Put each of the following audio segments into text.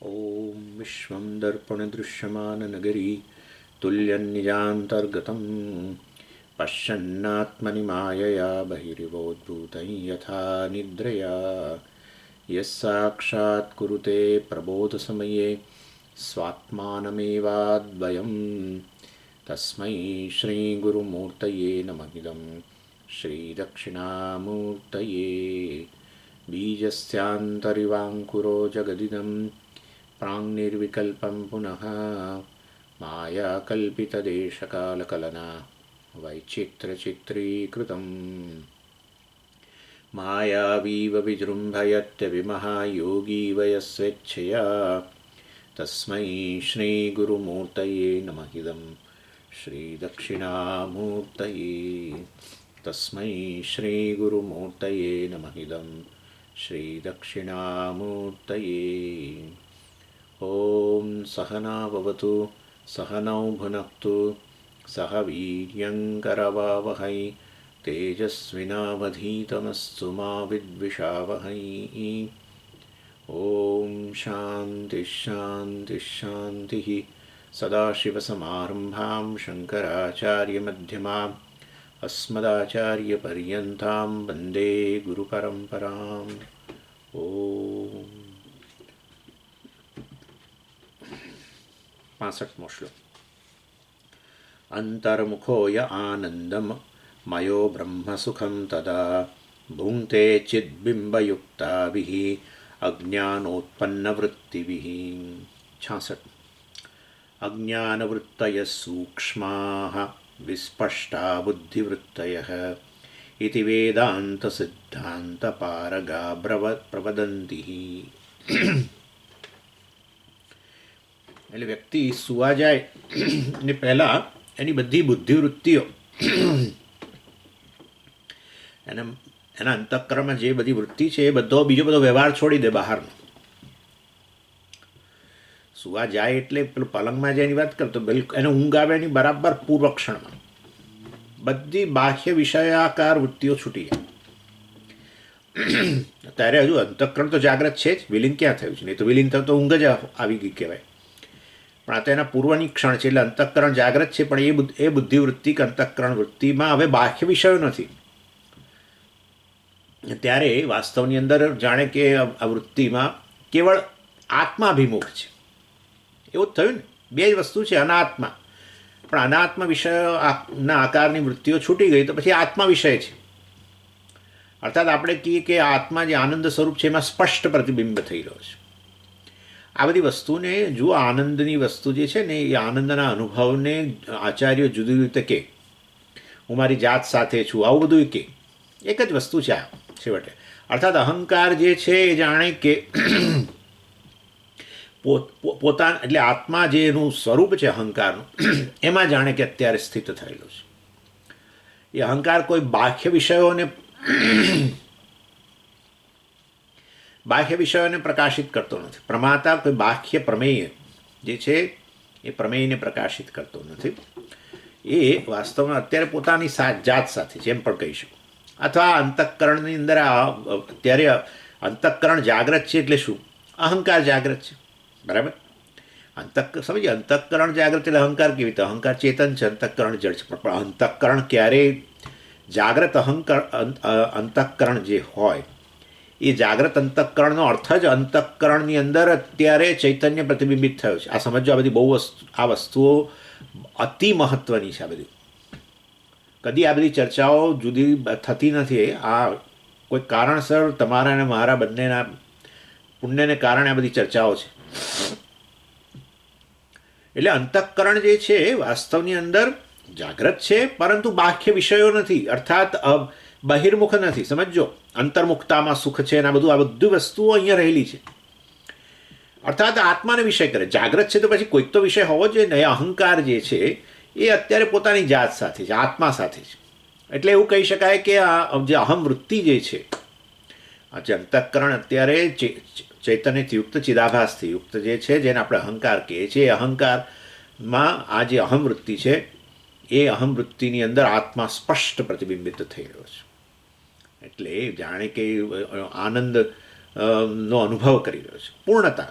ॐ विश्वं दर्पणदृश्यमाननगरी तुल्यन्निजान्तर्गतं पश्यन्नात्मनि मायया बहिरिवोद्भूतं यथा निद्रया यस्साक्षात् कुरुते प्रबोधसमये स्वात्मानमेवाद्वयं तस्मै श्रीगुरुमूर्तये नमः श्रीदक्षिणामूर्तये बीजस्यान्तरिवाङ्कुरो जगदिदं प्राङ्निर्विकल्पं पुनः मायाकल्पितदेशकालकलना वैचित्र्यचित्रीकृतम् मायावीव विजृम्भयत्यविमः योगी वयस्वेच्छया तस्मै श्रीगुरुमूर्तये नमः श्रीदक्षिणामूर्तये तस्मै श्रीगुरुमूर्तये नमः श्रीदक्षिणामूर्तये ॐ सहना भवतु सहनौ भुनक्तु सह वीर्यङ्करवावहै तेजस्विनावधीतमस्तु मा विद्विषावहै ॐ शान्तिः शान्तिः शान्तिः सदाशिवसमारम्भां शङ्कराचार्यमध्यमाम् अस्मदाचार्यपर्यन्तां वन्दे गुरुपरम्पराम् ॐ 65मो श्लोक अंतर्मुखो य आनन्दं मयो ब्रह्मसुखं तदा भुङ्क्ते चिद्बिम्बयुक्ताभिः अज्ञानोत्पन्नवृत्तिभिः 66 अज्ञानवृत्तयः सूक्ष्माः विस्पष्टा बुद्धिवृत्तयः इति वेदान्तसिद्धान्तपारगा प्रवदन्ति એટલે વ્યક્તિ સુવા જાય ને પહેલાં એની બધી બુદ્ધિવૃત્તિઓ એના અંતઃકરણમાં જે બધી વૃત્તિ છે એ બીજો બધો વ્યવહાર છોડી દે બહારનો. સુવા જાય એટલે પેલું પલંગમાં જઈની વાત કરતો બિલકુલ એને ઊંઘ આવે એની બરાબર પૂર્વક્ષણમાં બધી બાહ્ય વિષયાકાર વૃત્તિઓ છૂટી જાય. ત્યારે હજુ અંતઃકરણ તો જાગ્રત છે જ, વિલીન ક્યાં થયું છે? નહીં તો વિલીન થયું તો ઊંઘ જ આવી ગઈ કહેવાય. પણ આ તો એના પૂર્વની ક્ષણ છે એટલે અંતઃકરણ જાગ્રત છે, પણ એ બુદ્ધિવૃત્તિ કે અંતઃકરણ વૃત્તિમાં હવે બાહ્ય વિષયો નથી. ત્યારે વાસ્તવની અંદર જાણે કે આ વૃત્તિમાં કેવળ આત્માભિમુખ છે એવું જ થયું ને. બે જ વસ્તુ છે, અનાત્મા. પણ અનાત્મ વિષયના આકારની વૃત્તિઓ છૂટી ગઈ તો પછી આત્મા વિષય છે. અર્થાત આપણે કહીએ કે આત્મા જે આનંદ સ્વરૂપ છે એમાં સ્પષ્ટ પ્રતિબિંબ થઈ રહ્યો છે. આ બધી વસ્તુને જુઓ, આનંદની વસ્તુ જે છે ને એ આનંદના અનુભવને આચાર્યો જુદી રીતે કહે. હું મારી જાત સાથે છું આવું બધું કહે. એક જ વસ્તુ છે આ છેવટે. અર્થાત અહંકાર જે છે એ જાણે કે પોતાના એટલે આત્મા જે એનું સ્વરૂપ છે અહંકારનું એમાં જાણે કે અત્યારે સ્થિત થયેલો છે. એ અહંકાર કોઈ બાહ્ય વિષયોને પ્રકાશિત કરતો નથી. પ્રમાતા કોઈ બાહ્ય પ્રમેય જે છે એ પ્રમેયને પ્રકાશિત કરતો નથી. એ વાસ્તવમાં અત્યારે પોતાની જાત સાથે જેમ પણ કહી શકું. અથવા અંતઃકરણની અંદર અત્યારે અંતઃકરણ જાગ્રત છે એટલે શું? અહંકાર જાગ્રત છે, બરાબર. સમજીએ, અંતઃકરણ જાગ્રત એટલે અહંકાર કેવી રીતે? અહંકાર ચેતન છે, અંતઃકરણ જળ છે. પણ અંતઃકરણ ક્યારેય જાગ્રત અંતઃકરણ જે હોય એ જાગ્રત અંતઃકરણનો અર્થ જ અંતઃકરણની અંદર અત્યારે ચૈતન્ય પ્રતિબિંબિત થયો છે. આ સમજો, આ બધી આ વસ્તુઓ અતિ મહત્ત્વની છે. આ બધી કદી આ બધી ચર્ચાઓ જુદી થતી નથી. આ કોઈ કારણસર તમારા અને મારા બંનેના પુણ્યને કારણે આ બધી ચર્ચાઓ છે. એટલે અંતઃકરણ જે છે વાસ્તવની અંદર જાગ્રત છે, પરંતુ બાહ્ય વિષયો નથી. અર્થાત બહિર્મુખ નથી. સમજો, અંતર્મુખતામાં સુખ છે અને આ બધી વસ્તુઓ અહીંયા રહેલી છે. અર્થાત આત્માને વિષય કરે. જાગ્રત છે તો પછી કોઈક તો વિષય હોવો જોઈએ ને. અહંકાર જે છે એ અત્યારે પોતાની જાત સાથે છે, આત્મા સાથે છે. એટલે એવું કહી શકાય કે આ જે અહમ વૃત્તિ જે છે, આ જે અંતઃકરણ અત્યારે ચૈતન્યથી યુક્ત, ચિદાભાસથી યુક્ત જે છે, જેને આપણે અહંકાર કહીએ છીએ, એ અહંકારમાં આ જે અહમ વૃત્તિ છે એ અહમ વૃત્તિની અંદર આત્મા સ્પષ્ટ પ્રતિબિંબિત થઈ રહ્યો છે. એટલે જાણે કે આનંદ નો અનુભવ કરી રહ્યો છે, પૂર્ણતા.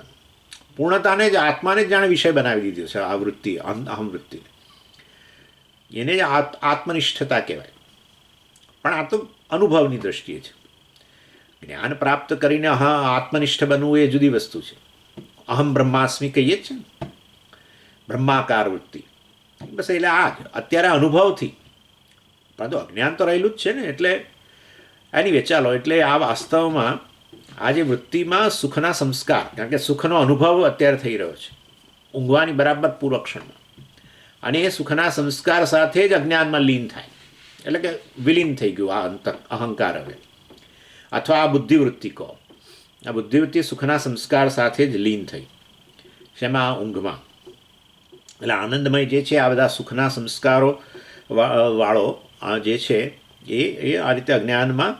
પૂર્ણતાને જ આત્માને જ જાણે વિષય બનાવી દીધો છે આ વૃત્તિ, અહમ વૃત્તિને. એને જ આત્મનિષ્ઠતા કહેવાય. પણ આ તો અનુભવની દ્રષ્ટિએ છે. જ્ઞાન પ્રાપ્ત કરીને આત્મનિષ્ઠ બનવું એ જુદી વસ્તુ છે. અહમ બ્રહ્માસ્મિ કહીએ જ છે ને, બ્રહ્માકાર વૃત્તિ. બસ એટલે આ જ અત્યારે અનુભવથી, પરંતુ અજ્ઞાન તો રહેલું જ છે ને. એટલે એની ચાલો, એટલે આ વાસ્તવમાં આ જે વૃત્તિમાં સુખના સંસ્કાર, કારણ કે સુખનો અનુભવ અત્યારે થઈ રહ્યો છે ઊંઘવાની બરાબર પૂર્વક્ષણમાં, અને એ સુખના સંસ્કાર સાથે જ અજ્ઞાનમાં લીન થાય, એટલે કે વિલીન થઈ ગયું આ અહંકાર. હવે અથવા આ બુદ્ધિવૃત્તિ કહો, આ બુદ્ધિવૃત્તિ સુખના સંસ્કાર સાથે જ લીન થઈ. શેમાં? ઊંઘમાં. એટલે આનંદમય જે છે આ બધા સુખના સંસ્કારો વાળો જે છે એ આ રીતે અજ્ઞાનમાં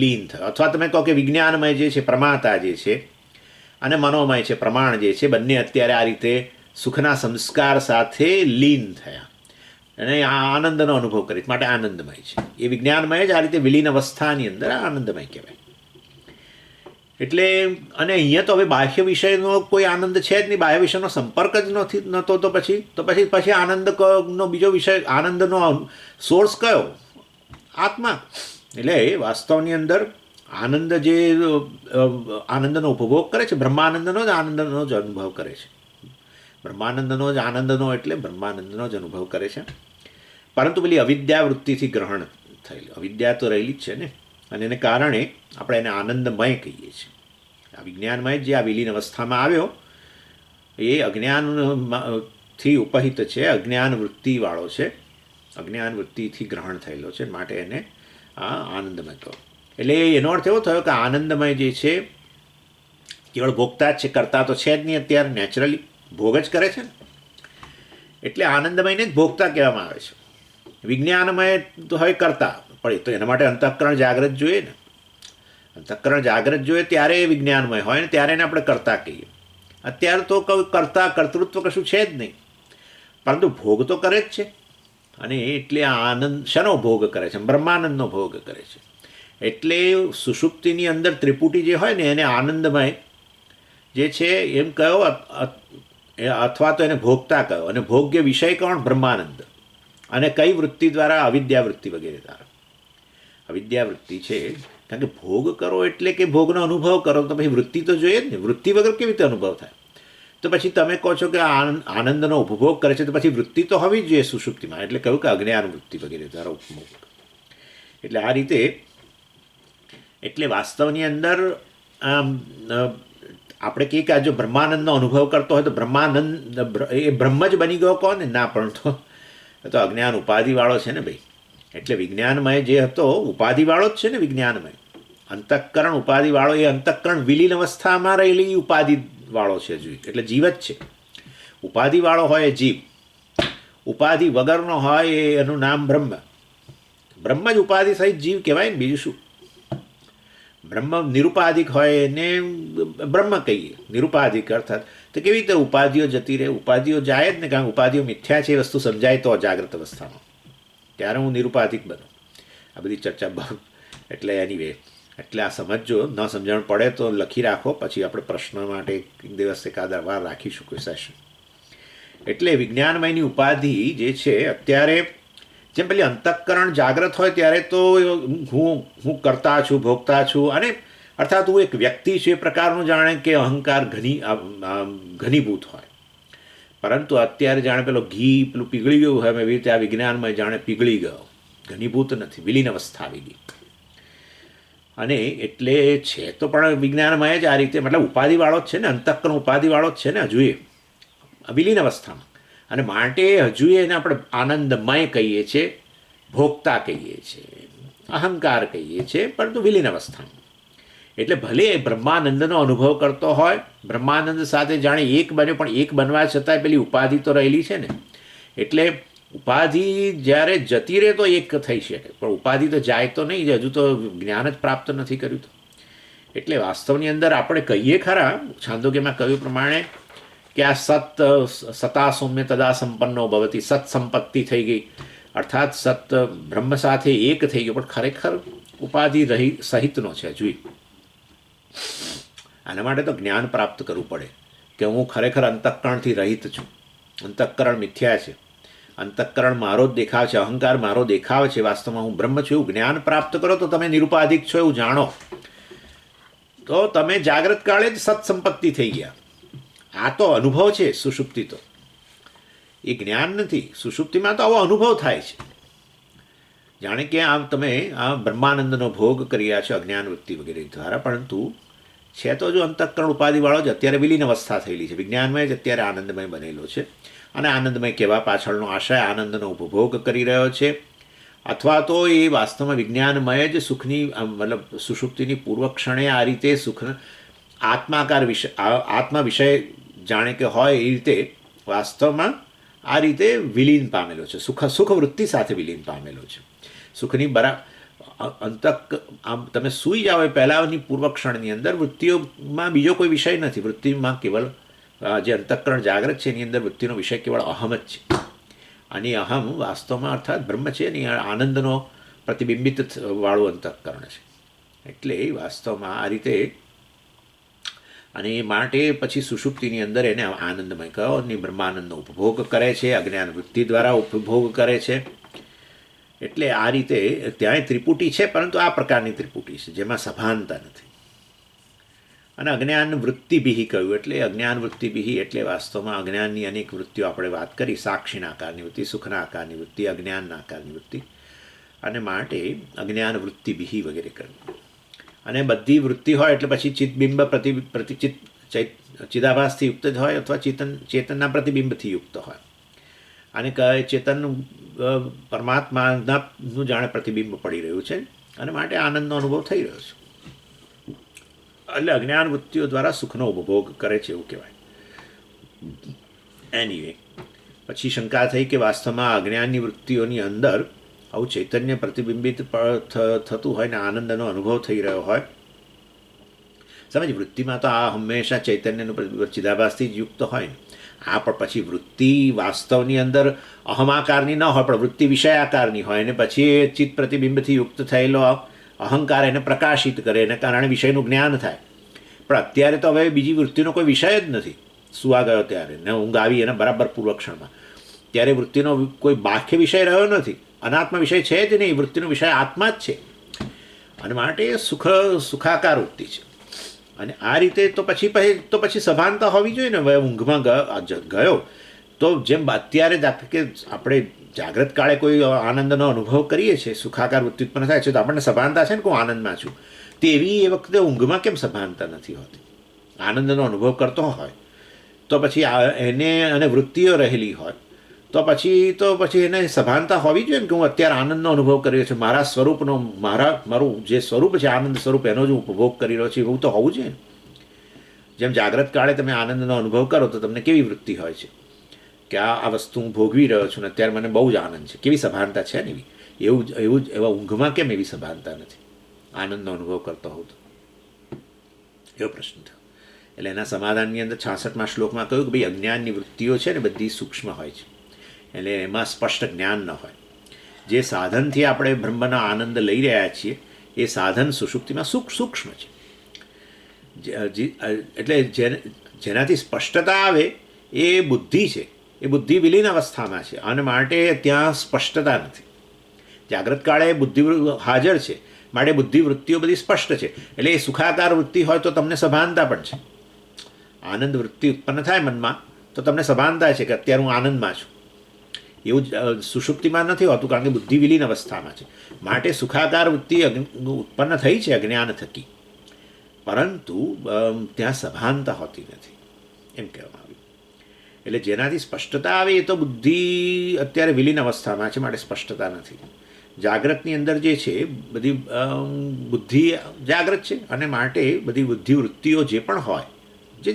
લીન થયો. અથવા તમે કહો કે વિજ્ઞાનમય જે છે, પ્રમાતા જે છે, અને મનોમય છે, પ્રમાણ જે છે, બંને અત્યારે આ રીતે સુખના સંસ્કાર સાથે લીન થયા અને આ આનંદનો અનુભવ કરે, માટે આનંદમય છે. એ વિજ્ઞાનમય જ આ રીતે વિલીન અવસ્થાની અંદર આનંદમય કહેવાય. એટલે અને અહીંયા તો હવે બાહ્ય વિષયનો કોઈ આનંદ છે જ નહીં, બાહ્ય વિષયનો સંપર્ક જ નહોતો. તો પછી આનંદનો બીજો વિષય, આનંદનો સોર્સ કયો? આત્મા. એટલે વાસ્તવની અંદર આનંદ જે આનંદનો ઉપભોગ કરે છે, બ્રહ્માનંદનો જ આનંદનો જ અનુભવ કરે છે. બ્રહ્માનંદનો જ આનંદનો એટલે બ્રહ્માનંદનો જ અનુભવ કરે છે. પરંતુ પેલી અવિદ્યાવૃત્તિથી ગ્રહણ થયેલી અવિદ્યા તો રહેલી જ છે ને, અને એને કારણે આપણે એને આનંદમય કહીએ છીએ. આ વિજ્ઞાનમય જે આ વિલીન અવસ્થામાં આવ્યો એ અજ્ઞાનથી ઉપહિત છે, અજ્ઞાન વૃત્તિવાળો છે, અજ્ઞાન વૃત્તિથી ગ્રહણ થયેલો છે, માટે એને આ આનંદમય કહો. એટલે એનો અર્થ એવો થયો કે આનંદમય જે છે કેવળ ભોગતા જ છે, કરતા તો છે જ નહીં અત્યારે, નેચરલી ભોગ જ કરે છે ને. એટલે આનંદમયને જ ભોગતા કહેવામાં આવે છે. વિજ્ઞાનમય તો હવે કરતા, પણ તો એના માટે અંતઃકરણ જાગ્રત જોઈએ ને. અંતઃકરણ જાગ્રત જોઈએ ત્યારે એ વિજ્ઞાનમય હોય ને ત્યારે એને આપણે કરતા કહીએ. અત્યારે તો કરતા કર્તૃત્વ કશું છે જ નહીં, પરંતુ ભોગ તો કરે જ છે. અને એટલે આનંદ શેનો ભોગ કરે છે? બ્રહ્માનંદનો ભોગ કરે છે. એટલે સુષુપ્તિની અંદર ત્રિપુટી જે હોય ને એને આનંદમય જે છે એમ કહ્યો, અથવા તો એને ભોગતા કહ્યો. અને ભોગ્ય વિષય કોણ? બ્રહ્માનંદ. અને કઈ વૃત્તિ દ્વારા? અવિદ્યાવૃત્તિ વગેરે દ્વારા. અવિદ્યાવૃત્તિ છે, કારણ કે ભોગ કરો એટલે કે ભોગનો અનુભવ કરો, તો પછી વૃત્તિ તો જોઈએ જ ને. વૃત્તિ વગર કેવી રીતે અનુભવ થાય? તો પછી તમે કહો છો કે આનંદનો ઉપભોગ કરે છે, તો પછી વૃત્તિ તો હોવી જ જોઈએ સુષુપ્તિમાં. એટલે કહ્યું કે અજ્ઞાન વૃત્તિ વગેરે દ્વારા ઉપભોગ. એટલે આ રીતે, એટલે વાસ્તવની અંદર આપણે કહીએ કે આ જો બ્રહ્માનંદનો અનુભવ કરતો હોય તો બ્રહ્માનંદ એ બ્રહ્મ જ બની ગયો કહો ને? ના, પણ તો અજ્ઞાન ઉપાધિવાળો છે ને ભાઈ. એટલે વિજ્ઞાનમય જે હતો ઉપાધિવાળો જ છે ને વિજ્ઞાનમય. અંતઃકરણ ઉપાધિવાળો, એ અંતઃકરણ વિલીન અવસ્થામાં રહેલી ઉપાધિવાળો છે હજુ, એટલે જીવ જ છે. ઉપાધિવાળો હોય જીવ, ઉપાધિ વગરનો હોય એનું નામ બ્રહ્મ. બ્રહ્મ જ ઉપાધિ સહિત જીવ કહેવાય ને, બીજું શું? બ્રહ્મ નિરુપાધિક હોય એને બ્રહ્મ કહીએ, નિરુપાધિક. અર્થાત તો કેવી રીતે ઉપાધિઓ જતી રહે? ઉપાધિઓ જાય જ ને, કારણ કે ઉપાધિઓ મિથ્યા છે એ વસ્તુ સમજાય તો જાગ્રત અવસ્થામાં, ત્યારે હું નિરુપાધિક બનું. આ બધી ચર્ચા એટલે એનીવે, એટલે આ સમજો. ન સમજણ પડે તો લખી રાખો, પછી આપણે પ્રશ્ન માટે એક દિવસ એકાદ વાર રાખીશું કોઈ સેશન. એટલે વિજ્ઞાનમયની ઉપાધિ જે છે અત્યારે, જેમ પેલી અંતઃકરણ જાગ્રત હોય ત્યારે તો હું કરતા છું, ભોગતા છું, અને અર્થાત હું એક વ્યક્તિ છું એ પ્રકારનું જાણે કે અહંકાર ઘનીભૂત હોય. પરંતુ અત્યારે જાણે પેલો ઘી પેલું પીગળી ગયું હોય, એવી રીતે આ વિજ્ઞાનમાં જાણે પીગળી ગયો, ઘનીભૂત નથી, વિલીન અવસ્થા આવી ગઈ. અને એટલે છે તો પણ વિજ્ઞાનમય જ આ રીતે, મતલબ ઉપાધિવાળો જ છે ને, અંતઃકરણ ઉપાધિવાળો જ છે ને હજુ એ વિલીન અવસ્થામાં. અને માટે હજુ એને આપણે આનંદમય કહીએ છીએ, ભોગતા કહીએ છીએ, અહંકાર કહીએ છીએ, પરંતુ વિલીન અવસ્થામાં. એટલે ભલે બ્રહ્માનંદનો અનુભવ કરતો હોય, બ્રહ્માનંદ સાથે જાણે એક બન્યો, પણ એક બનવા છતાંય પેલી ઉપાધિ તો રહેલી છે ને. એટલે ઉપાધિ જ્યારે જતી રહે તો એક થઈ શકે, પણ ઉપાધિ તો જાય તો નહીં, હજુ તો જ્ઞાન જ પ્રાપ્ત નથી કર્યું. તો એટલે વાસ્તવની અંદર આપણે કહીએ ખરા, છાંદોગ્યમાં કહ્યું પ્રમાણે કે આ સતા સૌમ્ય તદા સંપન્નો ભવતી, સત સંપત્તિ થઈ ગઈ, અર્થાત સત બ્રહ્મ સાથે એક થઈ ગયો, પણ ખરેખર ઉપાધિ સહિતનો છે હજુ. આના માટે તો જ્ઞાન પ્રાપ્ત કરવું પડે. કે હું ખરેખર અંતઃકરણથી રહિત છું, અંતઃકરણ મિથ્યા છે, અંતઃકરણ મારો જ દેખાવ છે, અહંકાર મારો દેખાવ છે, વાસ્તવમાં હું બ્રહ્મ છું, એવું જ્ઞાન પ્રાપ્ત કરો તો તમે નિરુપાધિક છો એવું જાણો તો તમે જાગ્રત કાળે જ સત્સંપત્તિ થઈ ગયા. આ તો અનુભવ છે. સુષુપ્તિ તો એ જ્ઞાન નથી. સુષુપ્તિમાં તો આવો અનુભવ થાય છે, જાણે કે આમ તમે આ બ્રહ્માનંદનો ભોગ કર્યા છો અજ્ઞાન વૃત્તિ વગેરે દ્વારા, પરંતુ છે તો જો અંતઃકરણ ઉપાધિવાળો જ અત્યારે વિલીન અવસ્થા થયેલી છે. વિજ્ઞાનમય જ અત્યારે આનંદમય બનેલો છે અને આનંદમય કહેવા પાછળનો આશય આનંદનો ઉપભોગ કરી રહ્યો છે, અથવા તો એ વાસ્તવમાં વિજ્ઞાનમય જ સુખની મતલબ સુષુપ્તિની પૂર્વ ક્ષણે આ રીતે સુખ આત્માકાર વિષય આત્મા વિષય જાણે કે હોય એ રીતે વાસ્તવમાં આ રીતે વિલીન પામેલો છે, સુખ વૃત્તિ સાથે વિલીન પામેલો છે. સુખની આમ તમે સૂઈ જાઓ એ પહેલાંની પૂર્વ ક્ષણની અંદર વૃત્તિઓમાં બીજો કોઈ વિષય નથી. વૃત્તિમાં કેવલ જે અંતઃકરણ જાગ્રત છે એની અંદર વૃત્તિનો વિષય કેવળ અહમ જ છે, અને અહમ વાસ્તવમાં અર્થાત બ્રહ્મ છે અને આનંદનો પ્રતિબિંબિત વાળું અંતઃકરણ છે. એટલે વાસ્તવમાં આ રીતે, અને એ માટે પછી સુષુપ્તિની અંદર એને આનંદમય કહો અને બ્રહ્માનંદનો ઉપભોગ કરે છે, અજ્ઞાન વૃત્તિ દ્વારા ઉપભોગ કરે છે. એટલે આ રીતે ત્યાં ત્રિપુટી છે, પરંતુ આ પ્રકારની ત્રિપુટી છે જેમાં સભાનતા નથી. અને અજ્ઞાન વૃત્તિભિહિ કહ્યું એટલે અજ્ઞાન વૃત્તિભિહિ એટલે વાસ્તવમાં અજ્ઞાનની અનેક વૃત્તિઓ આપણે વાત કરી, સાક્ષીના આકારની વૃત્તિ, સુખના આકારની વૃત્તિ, અજ્ઞાનના આકારની વૃત્તિ, અને માટે અજ્ઞાન વૃત્તિભિહિ વગેરે કરવી. અને બધી વૃત્તિ હોય એટલે પછી ચિત્તબિંબ ચિદાભાસથી યુક્ત જ હોય અથવા ચેતનના પ્રતિબિંબથી યુક્ત હોય. અને કહે ચેતન પરમાત્માનું જાણે પ્રતિબિંબ પડી રહ્યું છે અને માટે આનંદનો અનુભવ થઈ રહ્યો છે. એટલે અજ્ઞાન વૃત્તિઓ દ્વારા સુખનો ઉપભોગ કરે છે એવું કહેવાય. એનીવે પછી શંકા થઈ કે વાસ્તવમાં અજ્ઞાનની વૃત્તિઓની અંદર આવું ચૈતન્ય પ્રતિબિંબિત થતું હોય ને આનંદનો અનુભવ થઈ રહ્યો હોય. સમજ વૃત્તિમાં તો આ હંમેશા ચૈતન્યનું ચિદાભાસથી જ યુક્ત હોય ને. આ પણ પછી વૃત્તિ વાસ્તવની અંદર અહમાકારની ન હોય પણ વૃત્તિ વિષયાકારની હોય ને પછી એ ચિત્ત પ્રતિબિંબથી યુક્ત થયેલો અહંકાર એને પ્રકાશિત કરે, એને કારણે વિષયનું જ્ઞાન થાય. પણ અત્યારે તો હવે બીજી વૃત્તિનો કોઈ વિષય જ નથી. સુવા ગયો ત્યારે ને ઊંઘ આવી એના બરાબર પૂર્વક્ષણમાં, ત્યારે વૃત્તિનો કોઈ બાહ્ય વિષય રહ્યો નથી. અનાત્મ વિષય છે જ નહીં, વૃત્તિનો વિષય આત્મા જ છે. અને માટે સુખાકાર વૃત્તિ છે. અને આ રીતે તો પછી સભાનતા હોવી જોઈએ ને. હવે ઊંઘમાં ગયો તો જેમ અત્યારે કે આપણે જાગ્રત કાળે કોઈ આનંદનો અનુભવ કરીએ છીએ, સુખાકાર વૃત્તિ ઉત્પન્ન થાય છે તો આપણને સભાનતા છે ને કે હું આનંદમાં છું. તેવી એ વખતે ઊંઘમાં કેમ સભાનતા નથી હોતી? આનંદનો અનુભવ કરતો હોય તો પછી એને અને વૃત્તિઓ રહેલી હોય તો પછી એને સભાનતા હોવી જોઈએ ને કે હું અત્યારે આનંદનો અનુભવ કરી રહ્યો છું, મારા સ્વરૂપનો મારું જે સ્વરૂપ છે આનંદ સ્વરૂપ એનો જ ઉપભોગ કરી રહ્યો છે એવું તો હોવું જોઈએ ને. જેમ જાગ્રત કાળે તમે આનંદનો અનુભવ કરો તો તમને કેવી વૃત્તિ હોય છે કે આ વસ્તુ હું ભોગવી રહ્યો છું ને અત્યારે મને બહુ જ આનંદ છે. કેવી સભાનતા છે ને એવા ઊંઘમાં કેમ એવી સભાનતા નથી આનંદનો અનુભવ કરતો હોઉં તો? એવો પ્રશ્ન થયો. એટલે એના સમાધાનની અંદર 66મા શ્લોકમાં કહ્યું કે ભાઈ અજ્ઞાનની વૃત્તિઓ છે ને બધી સૂક્ષ્મ હોય છે, એટલે એમાં સ્પષ્ટ જ્ઞાન ન હોય. જે સાધનથી આપણે બ્રહ્મનો આનંદ લઈ રહ્યા છીએ એ સાધન સુષુપ્તિમાં સૂક્ષ્મ છે. એટલે જેનાથી સ્પષ્ટતા આવે એ બુદ્ધિ છે, એ બુદ્ધિ વિલીન અવસ્થામાં છે અને માટે ત્યાં સ્પષ્ટતા નથી. જાગ્રત કાળે બુદ્ધિ હાજર છે માટે બુદ્ધિ વૃત્તિઓ બધી સ્પષ્ટ છે. એટલે એ સુખાકાર વૃત્તિ હોય તો તમને સભાનતા પણ છે. આનંદ વૃત્તિ ઉત્પન્ન થાય મનમાં તો તમને સભાનતા છે કે અત્યારે હું આનંદમાં છું. એવું સુષુપ્તિમાં નથી હોતું કારણ કે બુદ્ધિ વિલીન અવસ્થામાં છે. માટે સુખાકાર વૃત્તિ ઉત્પન્ન થઈ છે અજ્ઞાન થકી, પરંતુ ત્યાં સભાનતા હોતી નથી એમ કહેવામાં આવ્યું. એટલે જેનાથી સ્પષ્ટતા આવે એ તો બુદ્ધિ અત્યારે વિલીન અવસ્થામાં છે માટે સ્પષ્ટતા નથી. જાગ્રતની અંદર જે છે બધી બુદ્ધિ જાગ્રત છે અને માટે બધી બુદ્ધિ વૃત્તિઓ જે પણ હોય, જે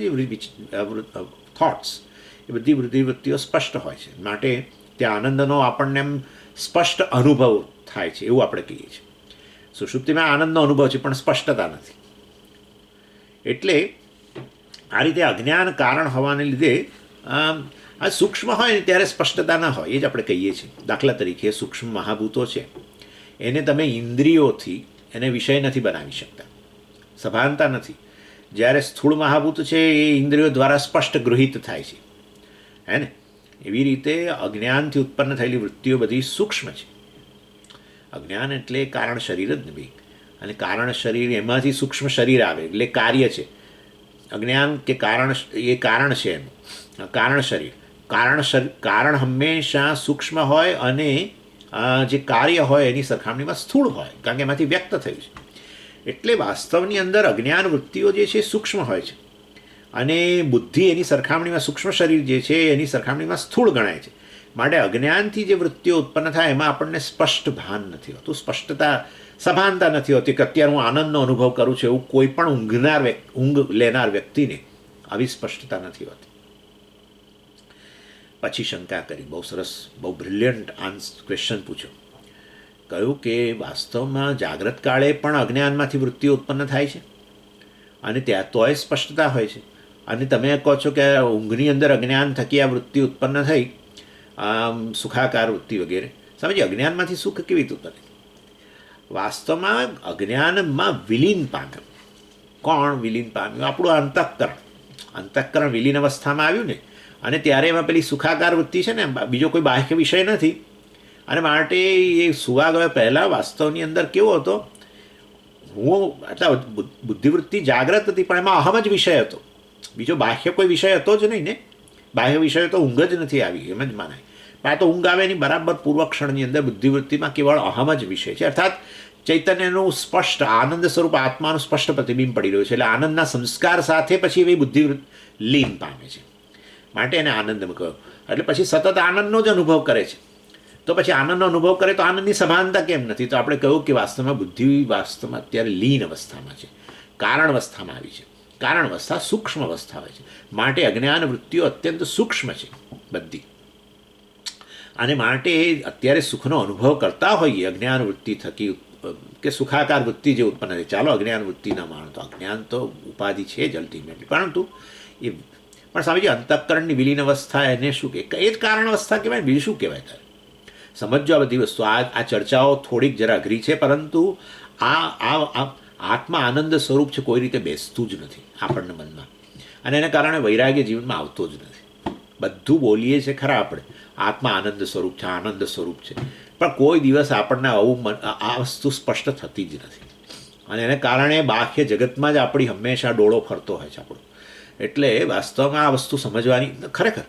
થોટ્સ એ બધી બુદ્ધિ વૃત્તિઓ સ્પષ્ટ હોય છે. માટે ત્યાં આનંદનો આપણને એમ સ્પષ્ટ અનુભવ થાય છે એવું આપણે કહીએ છીએ. સુષુપ્તિમાં આનંદનો અનુભવ છે પણ સ્પષ્ટતા નથી. એટલે આ રીતે અજ્ઞાન કારણ હોવાને લીધે આ સૂક્ષ્મ હોય ને ત્યારે સ્પષ્ટતા ના હોય એ જ આપણે કહીએ છીએ. દાખલા તરીકે સૂક્ષ્મ મહાભૂતો છે એને તમે ઇન્દ્રિયોથી એને વિષય નથી બનાવી શકતા, સભાનતા નથી. જ્યારે સ્થૂળ મહાભૂત છે એ ઇન્દ્રિયો દ્વારા સ્પષ્ટ ગૃહિત થાય છે, હે ને? એવી રીતે અજ્ઞાનથી ઉત્પન્ન થયેલી વૃત્તિઓ બધી સૂક્ષ્મ છે. અજ્ઞાન એટલે કારણ શરીર જ ને ભાઈ, અને કારણ શરીર એમાંથી સૂક્ષ્મ શરીર આવે એટલે કાર્ય છે. અજ્ઞાન કે કારણ એ કારણ છે એનું, કારણ શરીર. કારણ હંમેશા સૂક્ષ્મ હોય અને જે કાર્ય હોય એની સરખામણીમાં સ્થૂળ હોય, કારણ કે એમાંથી વ્યક્ત થયું છે. એટલે વાસ્તવની અંદર અજ્ઞાન વૃત્તિઓ જે છે સૂક્ષ્મ હોય છે, અને બુદ્ધિ એની સરખામણીમાં સૂક્ષ્મ શરીર જે છે એની સરખામણીમાં સ્થૂળ ગણાય છે. માટે અજ્ઞાનથી જે વૃત્તિઓ ઉત્પન્ન થાય એમાં આપણને સ્પષ્ટ ભાન નથી હોતું, સ્પષ્ટતા સભાનતા નથી હોતી કે અત્યારે હું આનંદનો અનુભવ કરું છું, એવું કોઈ પણ ઊંઘ લેનાર વ્યક્તિને આવી સ્પષ્ટતા નથી હોતી. પછી શંકા કરી, બહુ સરસ, બહુ બ્રિલિયન્ટ ક્વેશ્ચન પૂછ્યો. કહ્યું કે વાસ્તવમાં જાગ્રત કાળે પણ અજ્ઞાનમાંથી વૃત્તિઓ ઉત્પન્ન થાય છે, અને ત્યાં તોય સ્પષ્ટતા હોય છે. અને તમે કહો છો કે ઊંઘની અંદર અજ્ઞાન થકી આ વૃત્તિ ઉત્પન્ન થઈ, સુખાકાર વૃત્તિ વગેરે. સમજીએ, અજ્ઞાનમાંથી સુખ કેવી રીતે ઉત્પન્ન? વાસ્તવમાં અજ્ઞાનમાં વિલીન પામ્યું. કોણ વિલીન પામ્યું? આપણું અંતઃકરણ. અંતઃકરણ વિલીન અવસ્થામાં આવ્યું ને, અને ત્યારે એમાં પેલી સુખાકાર વૃત્તિ છે ને, બીજો કોઈ બાહ્ય વિષય નથી. અને માટે એ સુવા ગયા પહેલાં વાસ્તવની અંદર કેવો હતો? હું એટલે બુદ્ધિવૃત્તિ જાગ્રત હતી, પણ એમાં અહમ જ વિષય હતો, બીજો બાહ્ય કોઈ વિષય હતો જ નહીં ને. બાહ્ય વિષય તો ઊંઘ જ નથી આવી, એમ જ માનાય. પણ આ તો ઊંઘ આવે એની બરાબર પૂર્વક્ષણની અંદર બુદ્ધિવૃત્તિમાં કેવળ અહમ જ વિષય છે, અર્થાત ચૈતન્યનું સ્પષ્ટ આનંદ સ્વરૂપ આત્માનું સ્પષ્ટ પ્રતિબિંબ પડી રહ્યું છે. એટલે આનંદના સંસ્કાર સાથે પછી એવી બુદ્ધિવૃત્તિ લીન પામે છે, માટે એને આનંદમાં કહ્યો. એટલે પછી સતત આનંદનો જ અનુભવ કરે છે. તો પછી આનંદનો અનુભવ કરે તો આનંદની સભાનતા કેમ નથી? તો આપણે કહ્યું કે વાસ્તવમાં બુદ્ધિ વાસ્તવમાં અત્યારે લીન અવસ્થામાં છે, કારણ અવસ્થામાં આવી છે. કારણ અવસ્થા સૂક્ષ્મ અવસ્થા હોય છે, માટે અજ્ઞાન વૃત્તિઓ અત્યંત સૂક્ષ્મ છે બધી. અને માટે અત્યારે સુખનો અનુભવ કરતા હોઈએ અજ્ઞાન વૃત્તિ થકી, કે સુખાકાર વૃત્તિ જે ઉત્પન્ન થાય, ચાલો અજ્ઞાન વૃત્તિ ન માનો, તો અજ્ઞાન તો ઉપાધિ છે જ અલ્ટિમેટલી, પરંતુ એ પણ સ્વામીજી અંતઃકરણની વિલીન અવસ્થા એને શું કહે? એ જ કારણ અવસ્થા કહેવાય, બીજું શું કહેવાય? તારે સમજો આ બધી વસ્તુ. આ ચર્ચાઓ થોડીક જરા અઘરી છે, પરંતુ આ આત્મા આનંદ સ્વરૂપ છે, કોઈ રીતે બેસતું જ નથી આપણને મનમાં, અને એના કારણે વૈરાગ્ય જીવનમાં આવતો જ નથી. બધું બોલીએ છીએ ખરા આપણે, આત્મા આનંદ સ્વરૂપ છે, આનંદ સ્વરૂપ છે, પણ કોઈ દિવસ આપણને આવું આ વસ્તુ સ્પષ્ટ થતી જ નથી. અને એને કારણે બાહ્ય જગતમાં જ આપણી હંમેશા ડોળો ફરતો હોય છે આપણો. એટલે વાસ્તવમાં આ વસ્તુ સમજવાની ખરેખર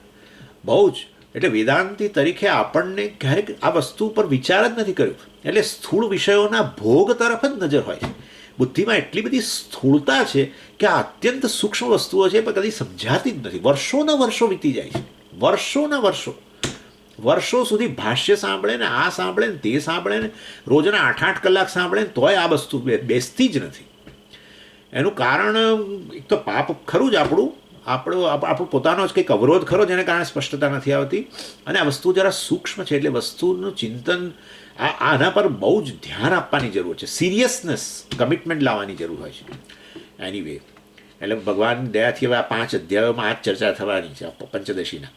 બહુ જ, એટલે વેદાંતી તરીકે આપણને ક્યારેક આ વસ્તુ પર વિચાર જ નથી કર્યો. એટલે સ્થૂળ વિષયોના ભોગ તરફ જ નજર હોય છે. બુદ્ધિમાં એટલી બધી સ્થૂળતા છે કે આ અત્યંત સૂક્ષ્મ વસ્તુઓ છે પણ કદી સમજાતી જ નથી. વર્ષોના વર્ષો વીતી જાય છે, વર્ષોના વર્ષો સુધી ભાષ્ય સાંભળે ને, આ સાંભળે ને, તે સાંભળે ને, રોજના 8-8 કલાક સાંભળે ને, તોય આ વસ્તુ બેસતી જ નથી. એનું કારણ એક તો પાપ ખરું જ આપણું પોતાનો જ કંઈક અવરોધ ખરો, જેને કારણે સ્પષ્ટતા નથી આવતી. અને આ વસ્તુ જરા સૂક્ષ્મ છે, એટલે વસ્તુનું ચિંતન આના પર બહુ જ ધ્યાન આપવાની જરૂર છે, સિરિયસનેસ, કમિટમેન્ટ લાવવાની જરૂર હોય છે. એનીવે, એટલે ભગવાન દયાથી હવે આ 5 અધ્યાયોમાં આ જ ચર્ચા થવાની છે પંચદશીના.